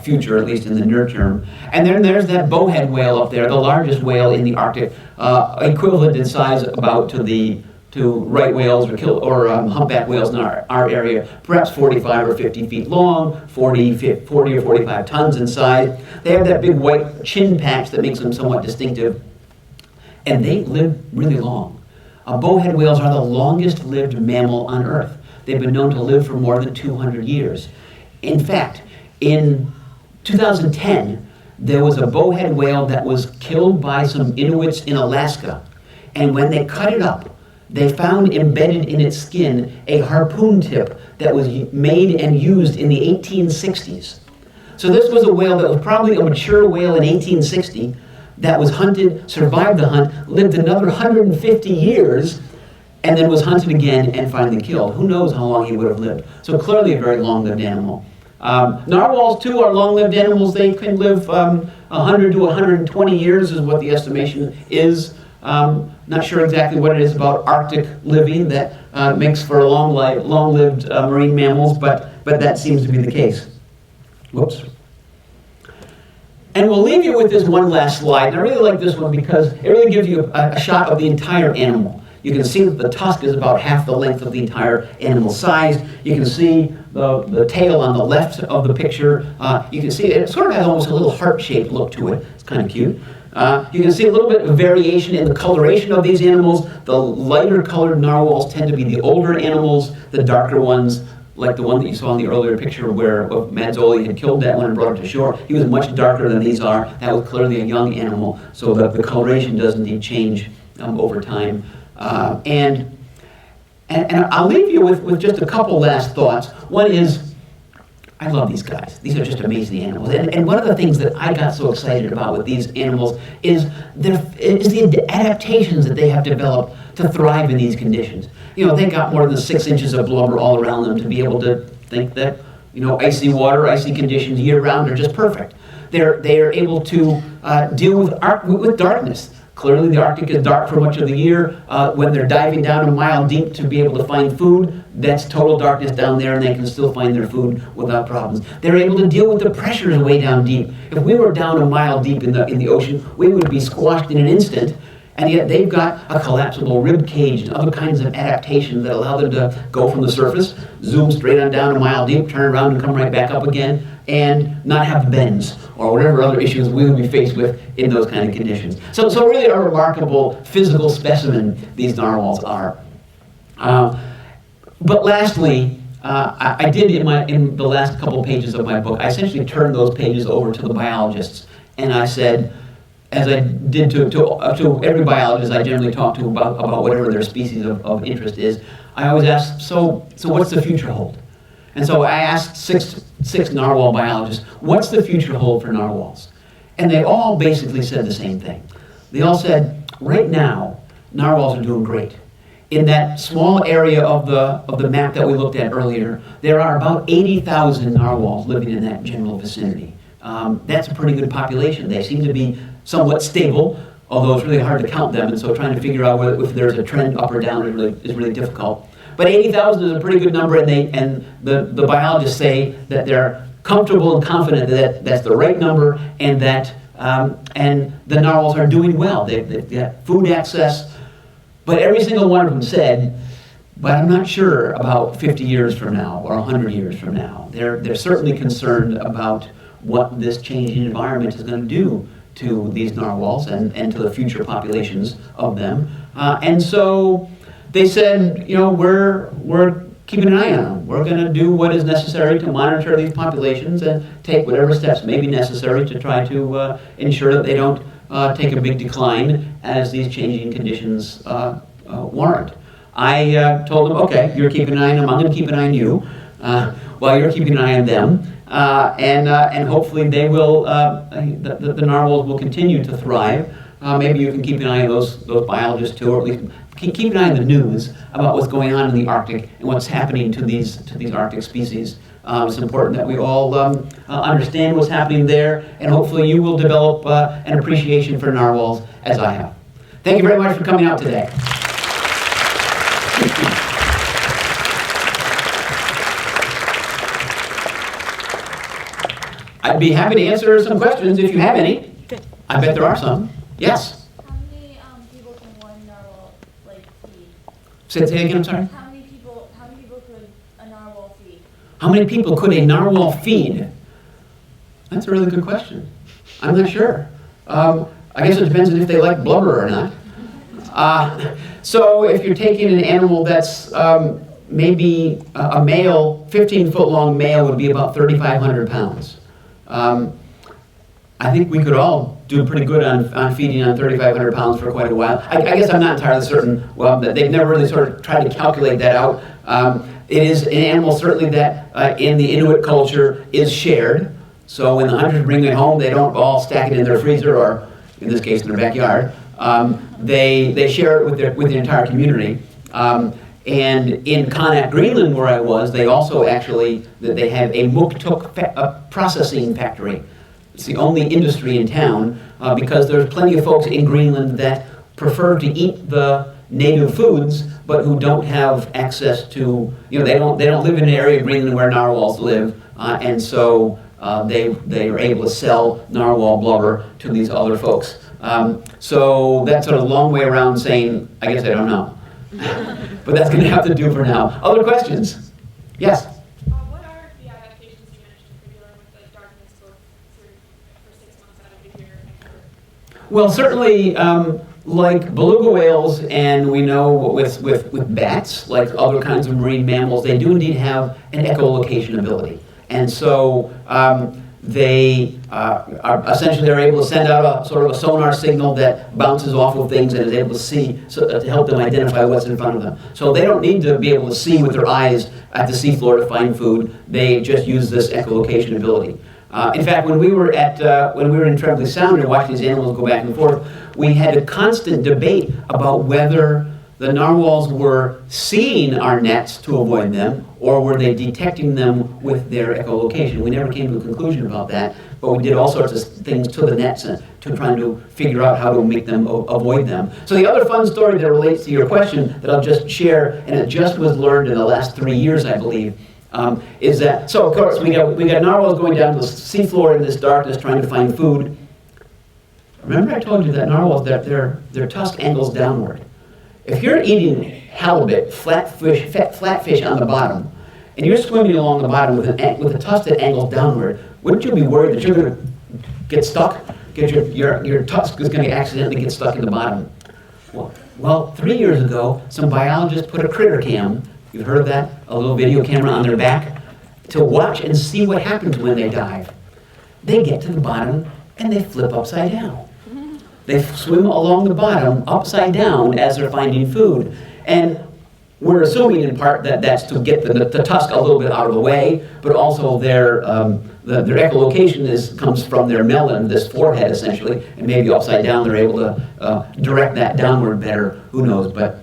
future, at least in the near term. And then there's that bowhead whale up there, the largest whale in the Arctic, equivalent in size about to right whales or humpback whales in our area, perhaps 45 or 50 feet long, 40 or 45 tons in size. They have that big white chin patch that makes them somewhat distinctive, and they live really long. Bowhead whales are the longest lived mammal on Earth. They've been known to live for more than 200 years. In fact, in 2010, there was a bowhead whale that was killed by some Inuits in Alaska, and when they cut it up, they found embedded in its skin a harpoon tip that was made and used in the 1860s. So this was a whale that was probably a mature whale in 1860 that was hunted, survived the hunt, lived another 150 years, and then was hunted again and finally killed. Who knows how long he would have lived? So clearly a very long-lived animal. Narwhals, too, are long-lived animals. They can live 100 to 120 years is what the estimation is. Not sure exactly what it is about Arctic living that makes for long-lived marine mammals, but that seems to be the case. Whoops. And we'll leave you with this one last slide. And I really like this one because it really gives you a shot of the entire animal. You can see that the tusk is about half the length of the entire animal size. You can see the tail on the left of the picture. You can see it sort of has almost a little heart-shaped look to it. It's kind of cute. You can see a little bit of variation in the coloration of these animals. The lighter colored narwhals tend to be the older animals. The darker ones, like the one that you saw in the earlier picture where Mazzoli had killed that one and brought it to shore, he was much darker than these are. That was clearly a young animal, so the coloration does indeed change over time. And I'll leave you with just a couple last thoughts. One is, I love these guys. These are just amazing animals. And one of the things that I got so excited about with these animals is the adaptations that they have developed to thrive in these conditions. You know, they got more than 6 inches of blubber all around them to be able to think that, icy water, icy conditions year-round are just perfect. They are able to deal with darkness. Clearly, the Arctic is dark for much of the year. When they're diving down a mile deep to be able to find food, that's total darkness down there, and they can still find their food without problems. They're able to deal with the pressures way down deep. If we were down a mile deep in the ocean, we would be squashed in an instant, and yet they've got a collapsible rib cage and other kinds of adaptations that allow them to go from the surface, zoom straight on down a mile deep, turn around and come right back up again, and not have bends or whatever other issues we would be faced with in those kind of conditions. So really a remarkable physical specimen these narwhals are. But lastly, I did in the last couple pages of my book, I essentially turned those pages over to the biologists, and I said, as I did to every biologist I generally talk to about whatever their species of interest is, I always ask, so what's the future hold? And so I asked six narwhal biologists, what's the future hold for narwhals? And they all basically said the same thing. They all said, right now, narwhals are doing great. In that small area of the map that we looked at earlier, there are about 80,000 narwhals living in that general vicinity. That's a pretty good population. They seem to be somewhat stable, although it's really hard to count them, and so trying to figure out if there's a trend up or down is really difficult. But 80,000 is a pretty good number, and the biologists say that they're comfortable and confident that that's the right number, and that and the narwhals are doing well. They've got food access, but every single one of them said, but I'm not sure about 50 years from now or 100 years from now. They're certainly concerned about what this changing environment is going to do to these narwhals and to the future populations of them. And so they said, we're keeping an eye on them. We're going to do what is necessary to monitor these populations and take whatever steps may be necessary to try to ensure that they don't take a big decline as these changing conditions warrant. I told them, okay, you're keeping an eye on them, I'm going to keep an eye on you, while you're keeping an eye on them, and hopefully they will, the narwhals will continue to thrive. Maybe you can keep an eye on those biologists too, or at least keep an eye on the news about what's going on in the Arctic and what's happening to these Arctic species. It's important that we all understand what's happening there, and hopefully you will develop an appreciation for narwhals as I have. Thank you very much for coming out today. I'd be happy to answer some questions if you have any. I bet there are some. Yes? How many people can one narwhal feed? Say it again, I'm sorry. How many people could a narwhal feed? How many people could a narwhal feed? That's a really good question. I'm not sure. I guess it depends on if they like blubber or not. So if you're taking an animal that's maybe a male, 15-foot long male would be about 3,500 pounds. I think we could all do pretty good on feeding on 3,500 pounds for quite a while. I guess I'm not entirely certain. Well, they've never really sort of tried to calculate that out. It is an animal certainly that in the Inuit culture is shared. So when the hunters bring it home, they don't all stack it in their freezer or, in this case, in their backyard. They share it with the entire community. And in Kanak, Greenland, where I was, they also actually they have a muktuk processing factory. It's the only industry in town because there's plenty of folks in Greenland that prefer to eat the native foods, but who don't have access to, they don't live in an area of Greenland where narwhals live, and so they are able to sell narwhal blubber to these other folks. So that's sort of a long way around saying, I guess I don't know. But that's going to have to do for now. Other questions? Yes? What are the adaptations you managed to figure out with the darkness for 6 months out of the year? Well, certainly, like beluga whales, and we know with bats, like other kinds of marine mammals, they do indeed have an echolocation ability. And so they are essentially they're able to send out a sort of a sonar signal that bounces off of things and is able to see, to help them identify what's in front of them. So they don't need to be able to see with their eyes at the seafloor to find food. They just use this echolocation ability. In fact, when we were in Tremblay Sound and watching these animals go back and forth, we had a constant debate about whether the narwhals were seeing our nets to avoid them, or were they detecting them with their echolocation. We never came to a conclusion about that, but we did all sorts of things to the nets to try to figure out how to make them avoid them. So the other fun story that relates to your question that I'll just share, and it just was learned in the last 3 years, I believe, is that, so of course we got narwhals going down to the seafloor in this darkness trying to find food. Remember I told you that narwhals, their tusk angles downward. If you're eating halibut, flatfish on the bottom, and you're swimming along the bottom with a tusk that angles downward, wouldn't you be worried that you're going to get stuck? Your tusk is going to accidentally get stuck in the bottom. Well, 3 years ago, some biologists put a critter cam, you've heard of that, a little video camera on their back, to watch and see what happens when they dive. They get to the bottom and they flip upside down. They swim along the bottom, upside down, as they're finding food. And we're assuming in part that that's to get the tusk a little bit out of the way, but also their echolocation comes from their melon, this forehead essentially, and maybe upside down they're able to direct that downward better. Who knows? But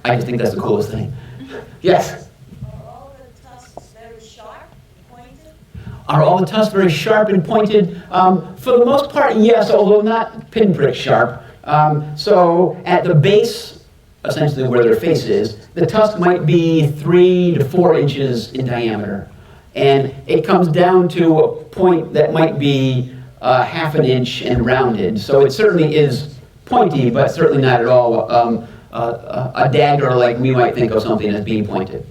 I just think that's the coolest thing. Yes? Are all the tusks very sharp, pointed? Are all the tusks very sharp and pointed? For the most part, yes, although not pinprick sharp. So at the base, essentially where their face is, the tusk might be 3 to 4 inches in diameter. And it comes down to a point that might be half an inch and rounded. So it certainly is pointy, but certainly not at all a dagger like we might think of something as being pointed.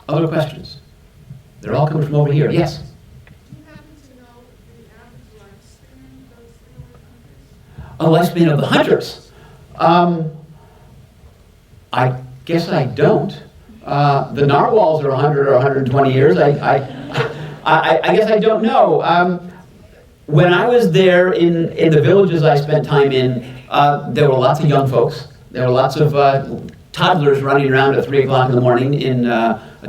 Other questions? They're all coming from over here. Yes? Do you happen to know the average lifespan of those Inuit hunters? A lifespan of the hunters? I guess I don't. The narwhals are 100 or 120 years. I guess I don't know. when I was there in the villages I spent time in, there were lots of young folks. There were lots of toddlers running around at 3 o'clock in the morning in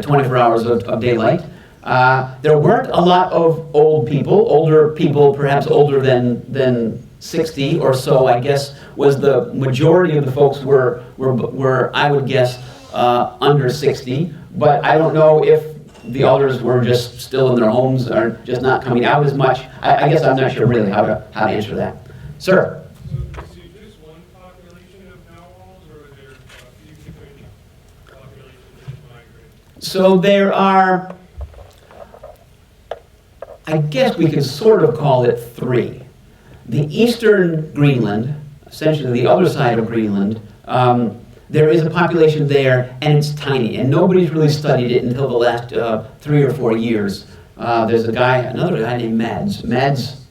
24 hours of daylight. There weren't a lot of older people, perhaps older than 60 or so, I guess, was the majority of the folks were I would guess, under 60. But I don't know if the elders were just still in their homes or just not coming out as much. I guess I'm not sure really how to answer that. Sir? So is it just one population of narwhals, or are there a few different populations that migrate? So there are, I guess we could sort of call it 3. The eastern Greenland, essentially the other side of Greenland, there is a population there, and it's tiny, and nobody's really studied it until the last 3 or 4 years. There's another guy named Mads, another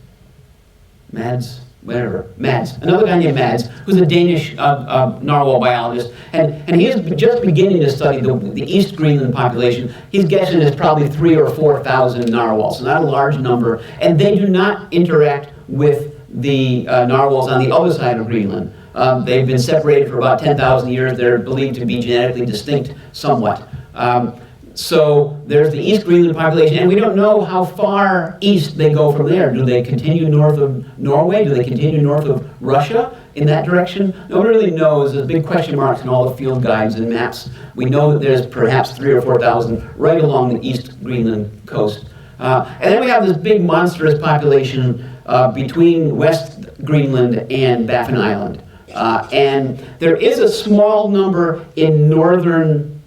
guy named Mads, who's a Danish narwhal biologist, and he's just beginning to study the East Greenland population. He's guessing it's probably 3,000 or 4,000 narwhals, so not a large number, and they do not interact with the narwhals on the other side of Greenland. They've been separated for about 10,000 years. They're believed to be genetically distinct somewhat. So there's the East Greenland population, and we don't know how far east they go from there. Do they continue north of Norway? Do they continue north of Russia in that direction? Nobody really knows. There's big question marks in all the field guides and maps. We know that there's perhaps 3,000 or 4,000 right along the East Greenland coast. And then we have this big monstrous population between West Greenland and Baffin Island. And there is a small number in northern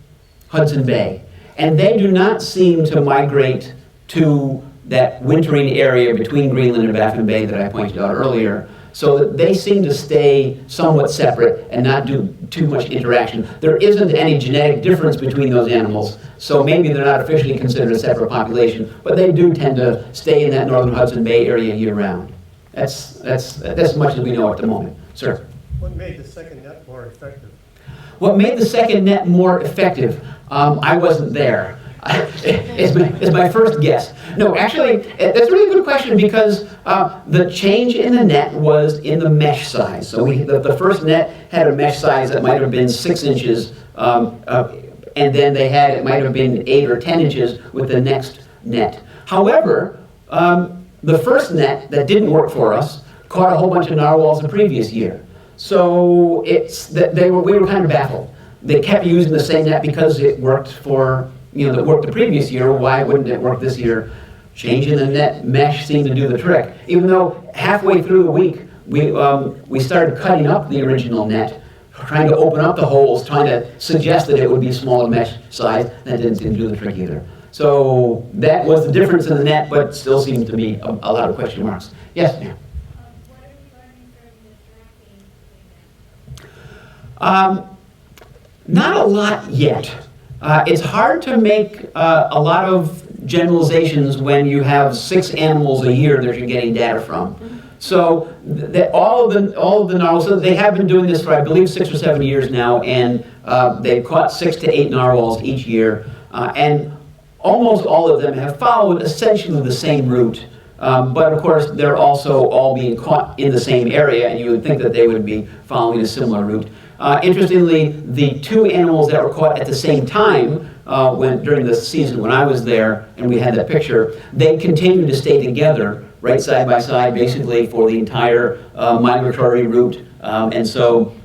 Hudson Bay, and they do not seem to migrate to that wintering area between Greenland and Baffin Bay that I pointed out earlier. So that they seem to stay somewhat separate and not do too much interaction. There isn't any genetic difference between those animals, so maybe they're not officially considered a separate population, but they do tend to stay in that northern Hudson Bay area year-round. That's as much as we know at the moment. Sir? What made the second net more effective? What made the second net more effective? I wasn't there. It's my first guess. No, actually, that's a really good question because the change in the net was in the mesh size. So the first net had a mesh size that might have been 6 inches, and then it might have been 8 or 10 inches with the next net. However, the first net that didn't work for us caught a whole bunch of narwhals the previous year. So we were kind of baffled. They kept using the same net because it worked that worked the previous year. Why wouldn't it work this year? Changing the net mesh seemed to do the trick. Even though halfway through the week, we started cutting up the original net, trying to open up the holes, trying to suggest that it would be smaller mesh size. That didn't seem to do the trick either. So that was the difference in the net, but still seems to be a lot of question marks. Yes, ma'am. What are you learning from the tracking? Not a lot yet. It's hard to make a lot of generalizations when you have 6 animals a year that you're getting data from. So all of the narwhals, so they have been doing this for I believe 6 or 7 years now, and they've caught 6 to 8 narwhals each year, and almost all of them have followed essentially the same route. But of course, they're also all being caught in the same area, and you would think that they would be following a similar route. Interestingly, the 2 animals that were caught at the same time during the season when I was there, and we had that picture, they continued to stay together, right side by side, basically for the entire migratory route. And so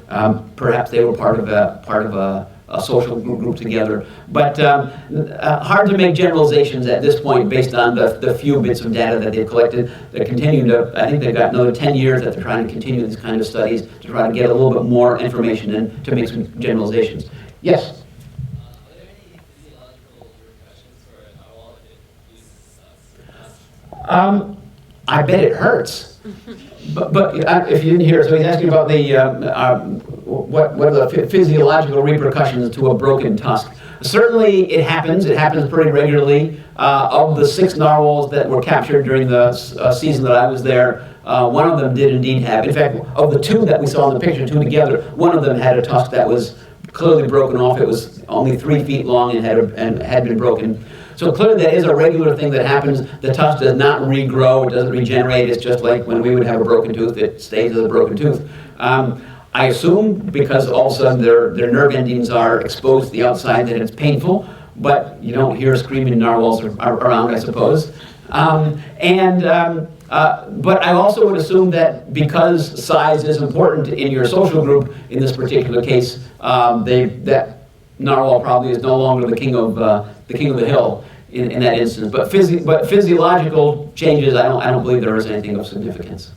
perhaps they were part of a social group together. But hard to make generalizations at this point based on the few bits of data that they've collected. They're continuing I think they've got another 10 years that they're trying to continue this kind of studies to try to get a little bit more information and to make some generalizations. Yes? Are there any physiological repercussions for a narwhal if it uses tusk? I bet it hurts. But if you didn't hear, so he's asking about what are the physiological repercussions to a broken tusk. Certainly it happens pretty regularly. Of the 6 narwhals that were captured during the season that I was there, one of them did indeed have, in fact, of the 2 that we saw in the picture, 2 together, one of them had a tusk that was clearly broken off. It was only 3 feet long and had been broken. So clearly that is a regular thing that happens. The tusk does not regrow, it doesn't regenerate. It's just like when we would have a broken tooth, it stays as a broken tooth. I assume because all of a sudden their nerve endings are exposed to the outside that it's painful, but you don't hear screaming narwhals around, I suppose. But I also would assume that because size is important in your social group, in this particular case, that narwhal probably is no longer the king of the hill in that instance. But physiological changes, I don't believe there is anything of significance.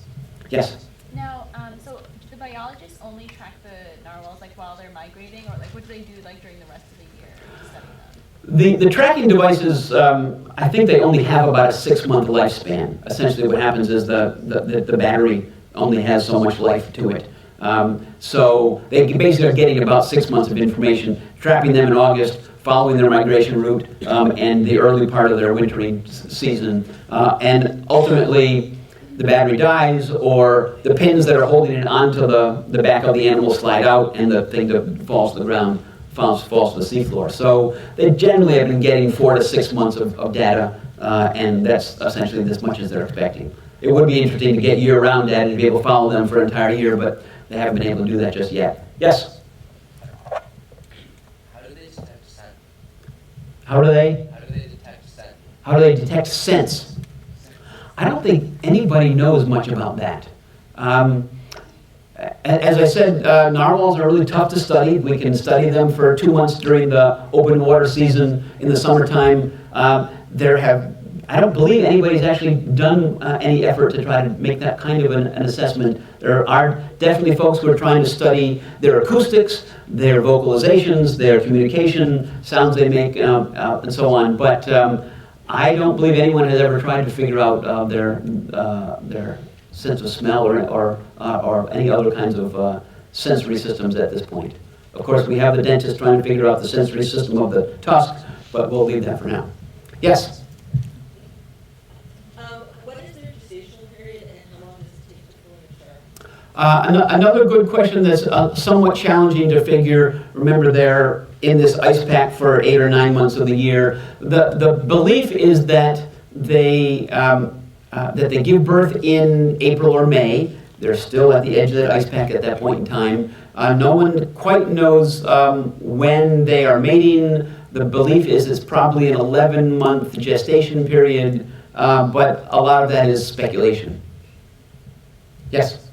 Yes. Now, so do the biologists only track the narwhals like while they're migrating, or like what do they do like during the rest of the year to study them? The tracking devices, I think they only have about a 6-month lifespan. Essentially what happens is the battery only has so much life to it. So they basically are getting about 6 months of information, trapping them in August, following their migration route, and the early part of their wintering season. And ultimately, the battery dies, or the pins that are holding it onto the back of the animal slide out, and the thing that falls to the ground falls to the seafloor. So they generally have been getting 4 to 6 months of data, and that's essentially as much as they're expecting. It would be interesting to get year-round data to be able to follow them for an entire year, but they haven't been able to do that just yet. Yes? How do they detect scent? How do they? How do they detect scent? How do they detect scents? I don't think anybody knows much about that. As I said, narwhals are really tough to study. We can study them for 2 months during the open water season in the summertime. I don't believe anybody's actually done any effort to try to make that kind of an assessment. There are definitely folks who are trying to study their acoustics, their vocalizations, their communication, sounds they make, and so on. But I don't believe anyone has ever tried to figure out their sense of smell or any other kinds of sensory systems at this point. Of course, we have the dentist trying to figure out the sensory system of the tusk, but we'll leave that for now. Yes? What is their gestational period and how long does it take to fully mature? Another good question that's somewhat challenging to figure. Remember, they're in this ice pack for 8 or 9 months of the year. The belief is that they give birth in April or May. They're still at the edge of that ice pack at that point in time. No one quite knows when they are mating. The belief is it's probably an 11-month gestation period, but a lot of that is speculation. Yes?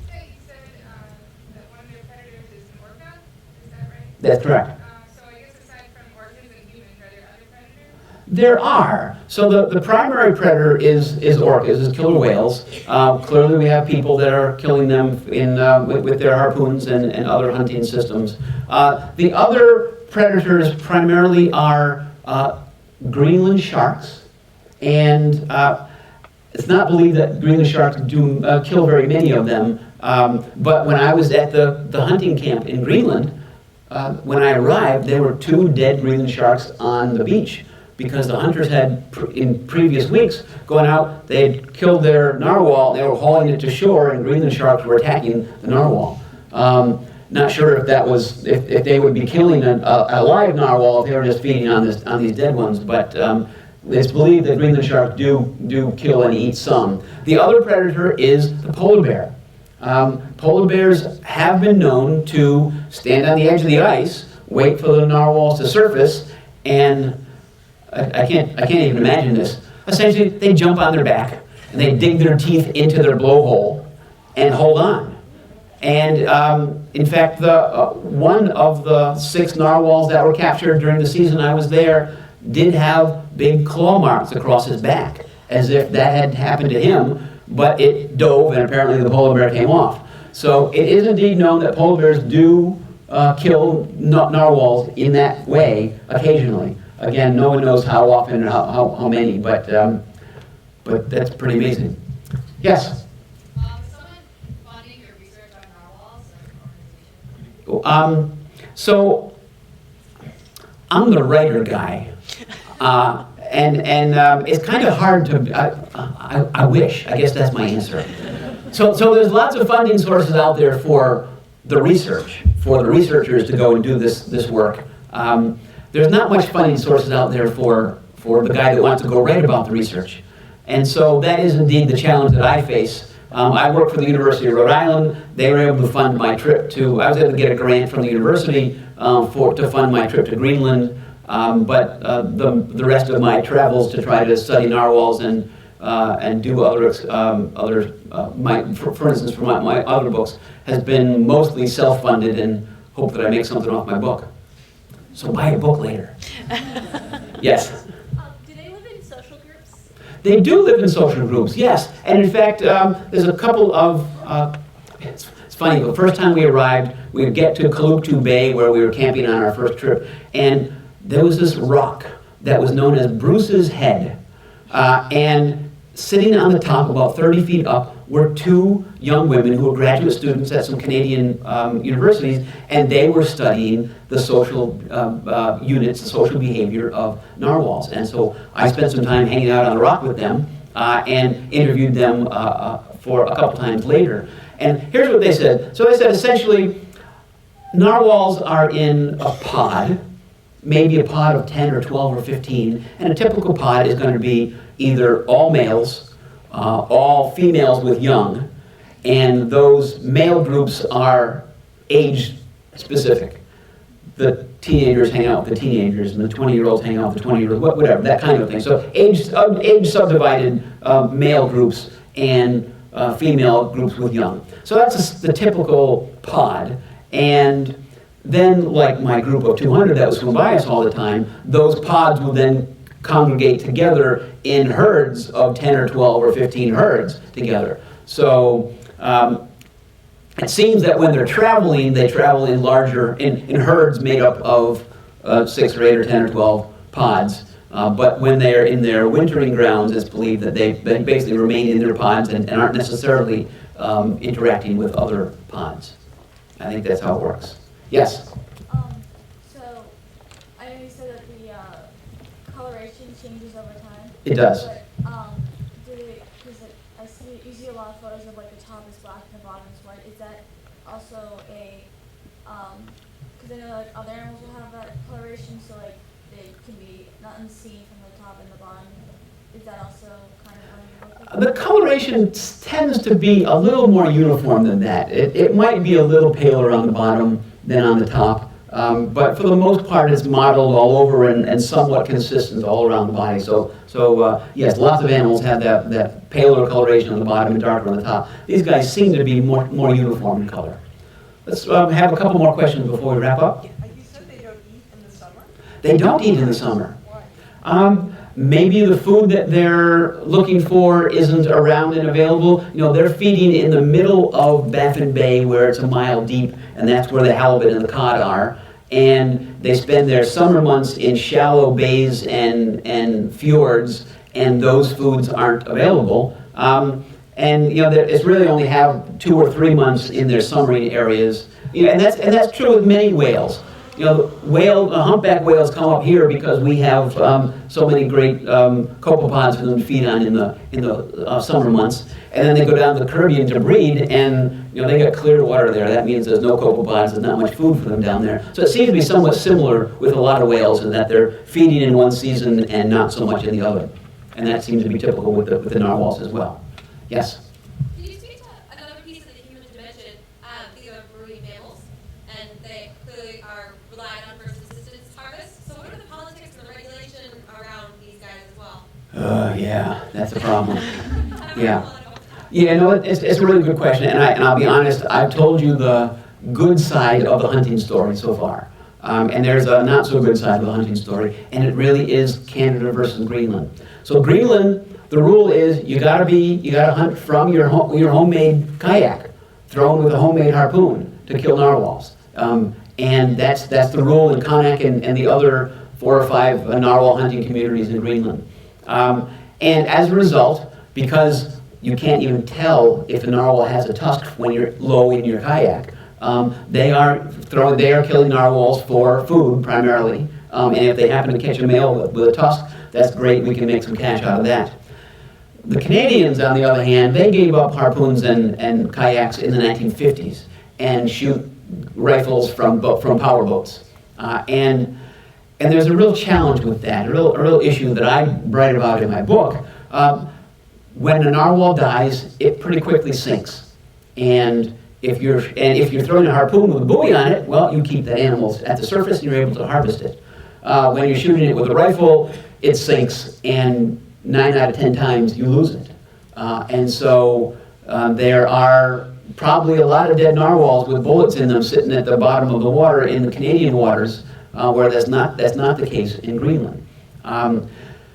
You said that one of their predators is an orca, is that right? That's correct. So I guess aside from orcas and humans, are there other predators? There are. So the primary predator is orcas, is killer whales. Clearly we have people that are killing them with their harpoons and other hunting systems. The other predators primarily are Greenland sharks, and it's not believed that Greenland sharks do kill very many of them, but when I was at the hunting camp in Greenland, when I arrived, there were 2 dead Greenland sharks on the beach, because the hunters had, in previous weeks, gone out, they had killed their narwhal, they were hauling it to shore, and Greenland sharks were attacking the narwhal. Not sure if that was, if they would be killing a live narwhal if they were just feeding on these dead ones, but it's believed that Greenland sharks do kill and eat some. The other predator is the polar bear. Polar bears have been known to stand on the edge of the ice, wait for the narwhals to surface, and I can't even imagine this. Essentially, they jump on their back and they dig their teeth into their blowhole and hold on. And in fact, one of the 6 narwhals that were captured during the season I was there did have big claw marks across his back, as if that had happened to him, but it dove and apparently the polar bear came off. So it is indeed known that polar bears do kill narwhals in that way occasionally. Again, no one knows how often and how many, but that's pretty amazing. Yes? So I'm the writer guy, and it's kind of hard to. I wish. I guess that's my answer. So there's lots of funding sources out there for the research, for the researchers to go and do this work. There's not much funding sources out there for for the guy that wants to go write about the research. And so that is indeed the challenge that I face. I work for the University of Rhode Island. They were able to fund my trip I was able to get a grant from the university to fund my trip to Greenland. But the rest of my travels to try to study narwhals and do for instance, for my other books, has been mostly self-funded, and hope that I make something off my book. So buy a book later. Yes. Do they live in social groups? They do live in social groups, yes. And in fact, there's a couple of, it's funny, the first time we arrived, we would get to Kaluktu Bay where we were camping on our first trip, and there was this rock that was known as Bruce's Head. And sitting on the top, about 30 feet up, were two young women who were graduate students at some Canadian universities, and they were studying the social units, the social behavior of narwhals. And so I spent some time hanging out on the rock with them and interviewed them for a couple times later. And here's what they said. So they said essentially, narwhals are in a pod, maybe a pod of 10 or 12 or 15, and a typical pod is going to be either all males, all females with young, and those male groups are age specific. The teenagers hang out with the teenagers, and the 20-year-olds hang out with the 20-year-olds, whatever, that kind of thing. So age subdivided male groups and female groups with young. So that's the typical pod. And then, like my group of 200 that was flew by us all the time, those pods will then congregate together in herds of 10 or 12 or 15 herds together. So it seems that when they're traveling, they travel in larger, in herds made up of 6 or 8 or 10 or 12 pods. But when they're in their wintering grounds, it's believed that they basically remain in their pods and aren't necessarily interacting with other pods. I think that's how it works. Yes? So, I know you said that the coloration changes over time. It does. But, because you see a lot of photos of like the top is black and the bottom is white. Is that also because I know like other animals will have that coloration, so like they can be not unseen from the top and the bottom. Is that also kind of how you look at it? The coloration tends to be a little more uniform than that. It might be a little paler on the bottom than on the top, but for the most part it's modeled all over and somewhat consistent all around the body. So yes, lots of animals have that paler coloration on the bottom and darker on the top. These guys seem to be more uniform in color. Let's have a couple more questions before we wrap up. You said they don't eat in the summer? They don't eat in the summer. Why? Maybe the food that they're looking for isn't around and available. You know, they're feeding in the middle of Baffin Bay where it's a mile deep, and that's where the halibut and the cod are. And they spend their summer months in shallow bays and fjords, and those foods aren't available. And you know, it's really only have 2 or 3 months in their summering areas. You know, and that's true with many whales. You know, humpback whales come up here because we have so many great copepods for them to feed on in the summer months, and then they go down to the Caribbean to breed, and you know they got clear water there. That means there's no copepods, there's not much food for them down there. So it seems to be somewhat similar with a lot of whales in that they're feeding in one season and not so much in the other, and that seems to be typical with the narwhals as well. Yes. Can you speak to another piece of the human dimension? These are marine mammals, and they clearly are relying on first assistance harvest. So what are the politics and the regulation around these guys as well? Yeah, that's a problem. Yeah. Yeah, no, it's a really good question, and I'll be honest, I've told you the good side of the hunting story so far. And there's a not so good side of the hunting story, and it really is Canada versus Greenland. So Greenland, the rule is you gotta hunt from your homemade kayak, thrown with a homemade harpoon to kill narwhals. And that's the rule in Kanak and the other 4 or 5 narwhal hunting communities in Greenland. And as a result, because you can't even tell if a narwhal has a tusk when you're low in your kayak, they are killing narwhals for food primarily. And if they happen to catch a male with a tusk, that's great, we can make some cash out of that. The Canadians, on the other hand, they gave up harpoons and kayaks in the 1950s and shoot rifles from power boats. And And there's a real challenge with that, a real issue that I write about in my book. When a narwhal dies, it pretty quickly sinks. And if you're throwing a harpoon with a buoy on it, well, you keep the animals at the surface and you're able to harvest it. When you're shooting it with a rifle, it sinks, and 9 out of 10 times you lose it. And so there are probably a lot of dead narwhals with bullets in them sitting at the bottom of the water in the Canadian waters, where that's not the case in Greenland.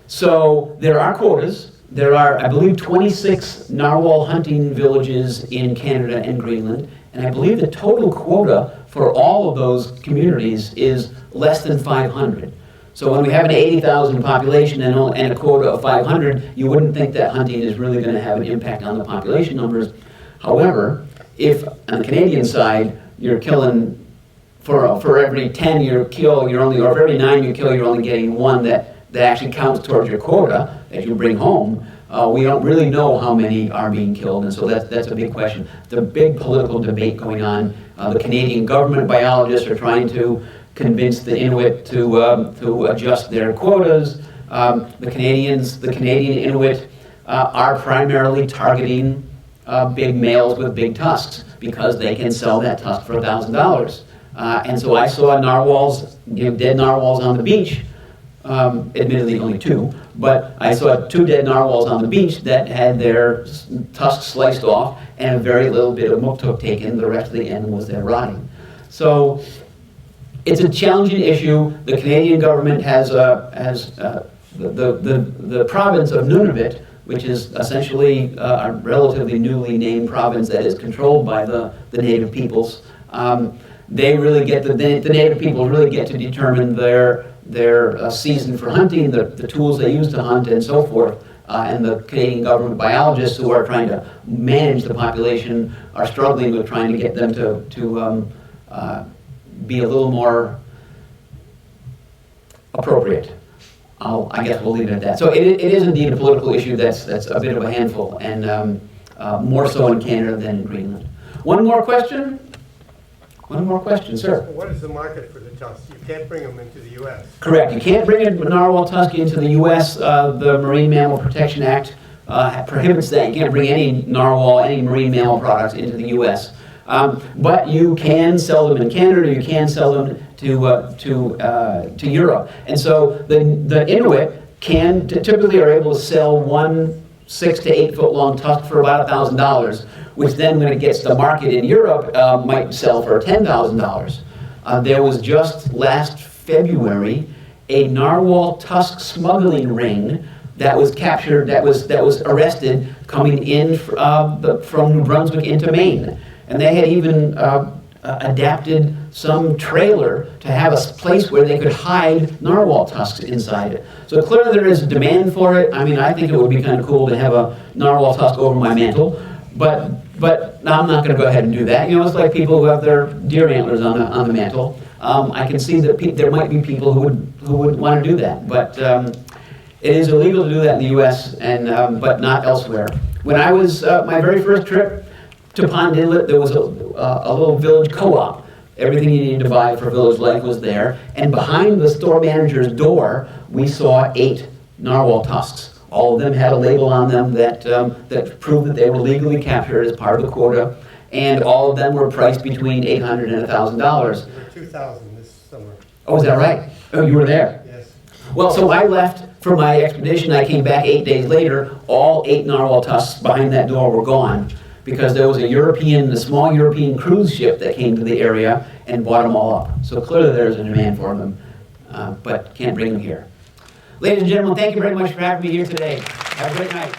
So there are quotas. There are, I believe, 26 narwhal hunting villages in Canada and Greenland, and I believe the total quota for all of those communities is less than 500. So when we have an 80,000 population and a quota of 500, you wouldn't think that hunting is really going to have an impact on the population numbers. However, if on the Canadian side, you're killing, for every 10 you kill, or for every 9 you kill, you're only getting 1 that actually counts towards your quota that you bring home. We don't really know how many are being killed, and so that's a big question. The big political debate going on. The Canadian government biologists are trying to convince the Inuit to adjust their quotas. The Canadian Inuit are primarily targeting big males with big tusks because they can sell that tusk for $1,000. And so I saw narwhals, dead narwhals on the beach. Admittedly only 2, but I saw 2 dead narwhals on the beach that had their tusks sliced off and a very little bit of muktuk taken. The rest of the animal was there rotting. So it's a challenging issue. The Canadian government has the province of Nunavut, which is essentially a relatively newly named province that is controlled by the native peoples. They really get the native people really get to determine their season for hunting, the tools they use to hunt, and so forth. And the Canadian government biologists who are trying to manage the population are struggling with trying to get them to be a little more appropriate. I guess we'll leave it at that. So it is indeed a political issue that's a bit of a handful, and more so in Canada than in Greenland. One more question? One more question, sir. What is the market for the tusks? You can't bring them into the U.S. Correct. You can't bring a narwhal tusk into the U.S. The Marine Mammal Protection Act prohibits that. You can't bring any narwhal, any marine mammal products into the U.S. But you can sell them in Canada. You can sell them to Europe. And so the Inuit typically are able to sell one 6 to 8 foot long tusk for about $1,000, which then when it gets to market in Europe might sell for $10,000. There was just last February a narwhal tusk smuggling ring that was captured, that was arrested coming in from New Brunswick into Maine. And they had even adapted some trailer to have a place where they could hide narwhal tusks inside it. So clearly there is a demand for it. I mean, I think it would be kind of cool to have a narwhal tusk over my mantle, but I'm not going to go ahead and do that. It's like people who have their deer antlers on the mantle. I can see that there might be people who would want to do that, but it is illegal to do that in the U.S. and but not elsewhere. When I was my very first trip to Pond Inlet, there was a little village co-op. Everything you needed to buy for village life was there, and behind the store manager's door, we saw 8 narwhal tusks. All of them had a label on them that proved that they were legally captured as part of the quota, and all of them were priced between $800 and $1,000. There were 2,000 this summer. Oh, is that right? Oh, you were there? Yes. Well, so I left for my expedition. I came back 8 days later. All 8 narwhal tusks behind that door were gone, because there was a small European cruise ship that came to the area and bought them all up. So clearly there's a demand for them, but can't bring them here. Ladies and gentlemen, thank you very much for having me here today. Have a great night.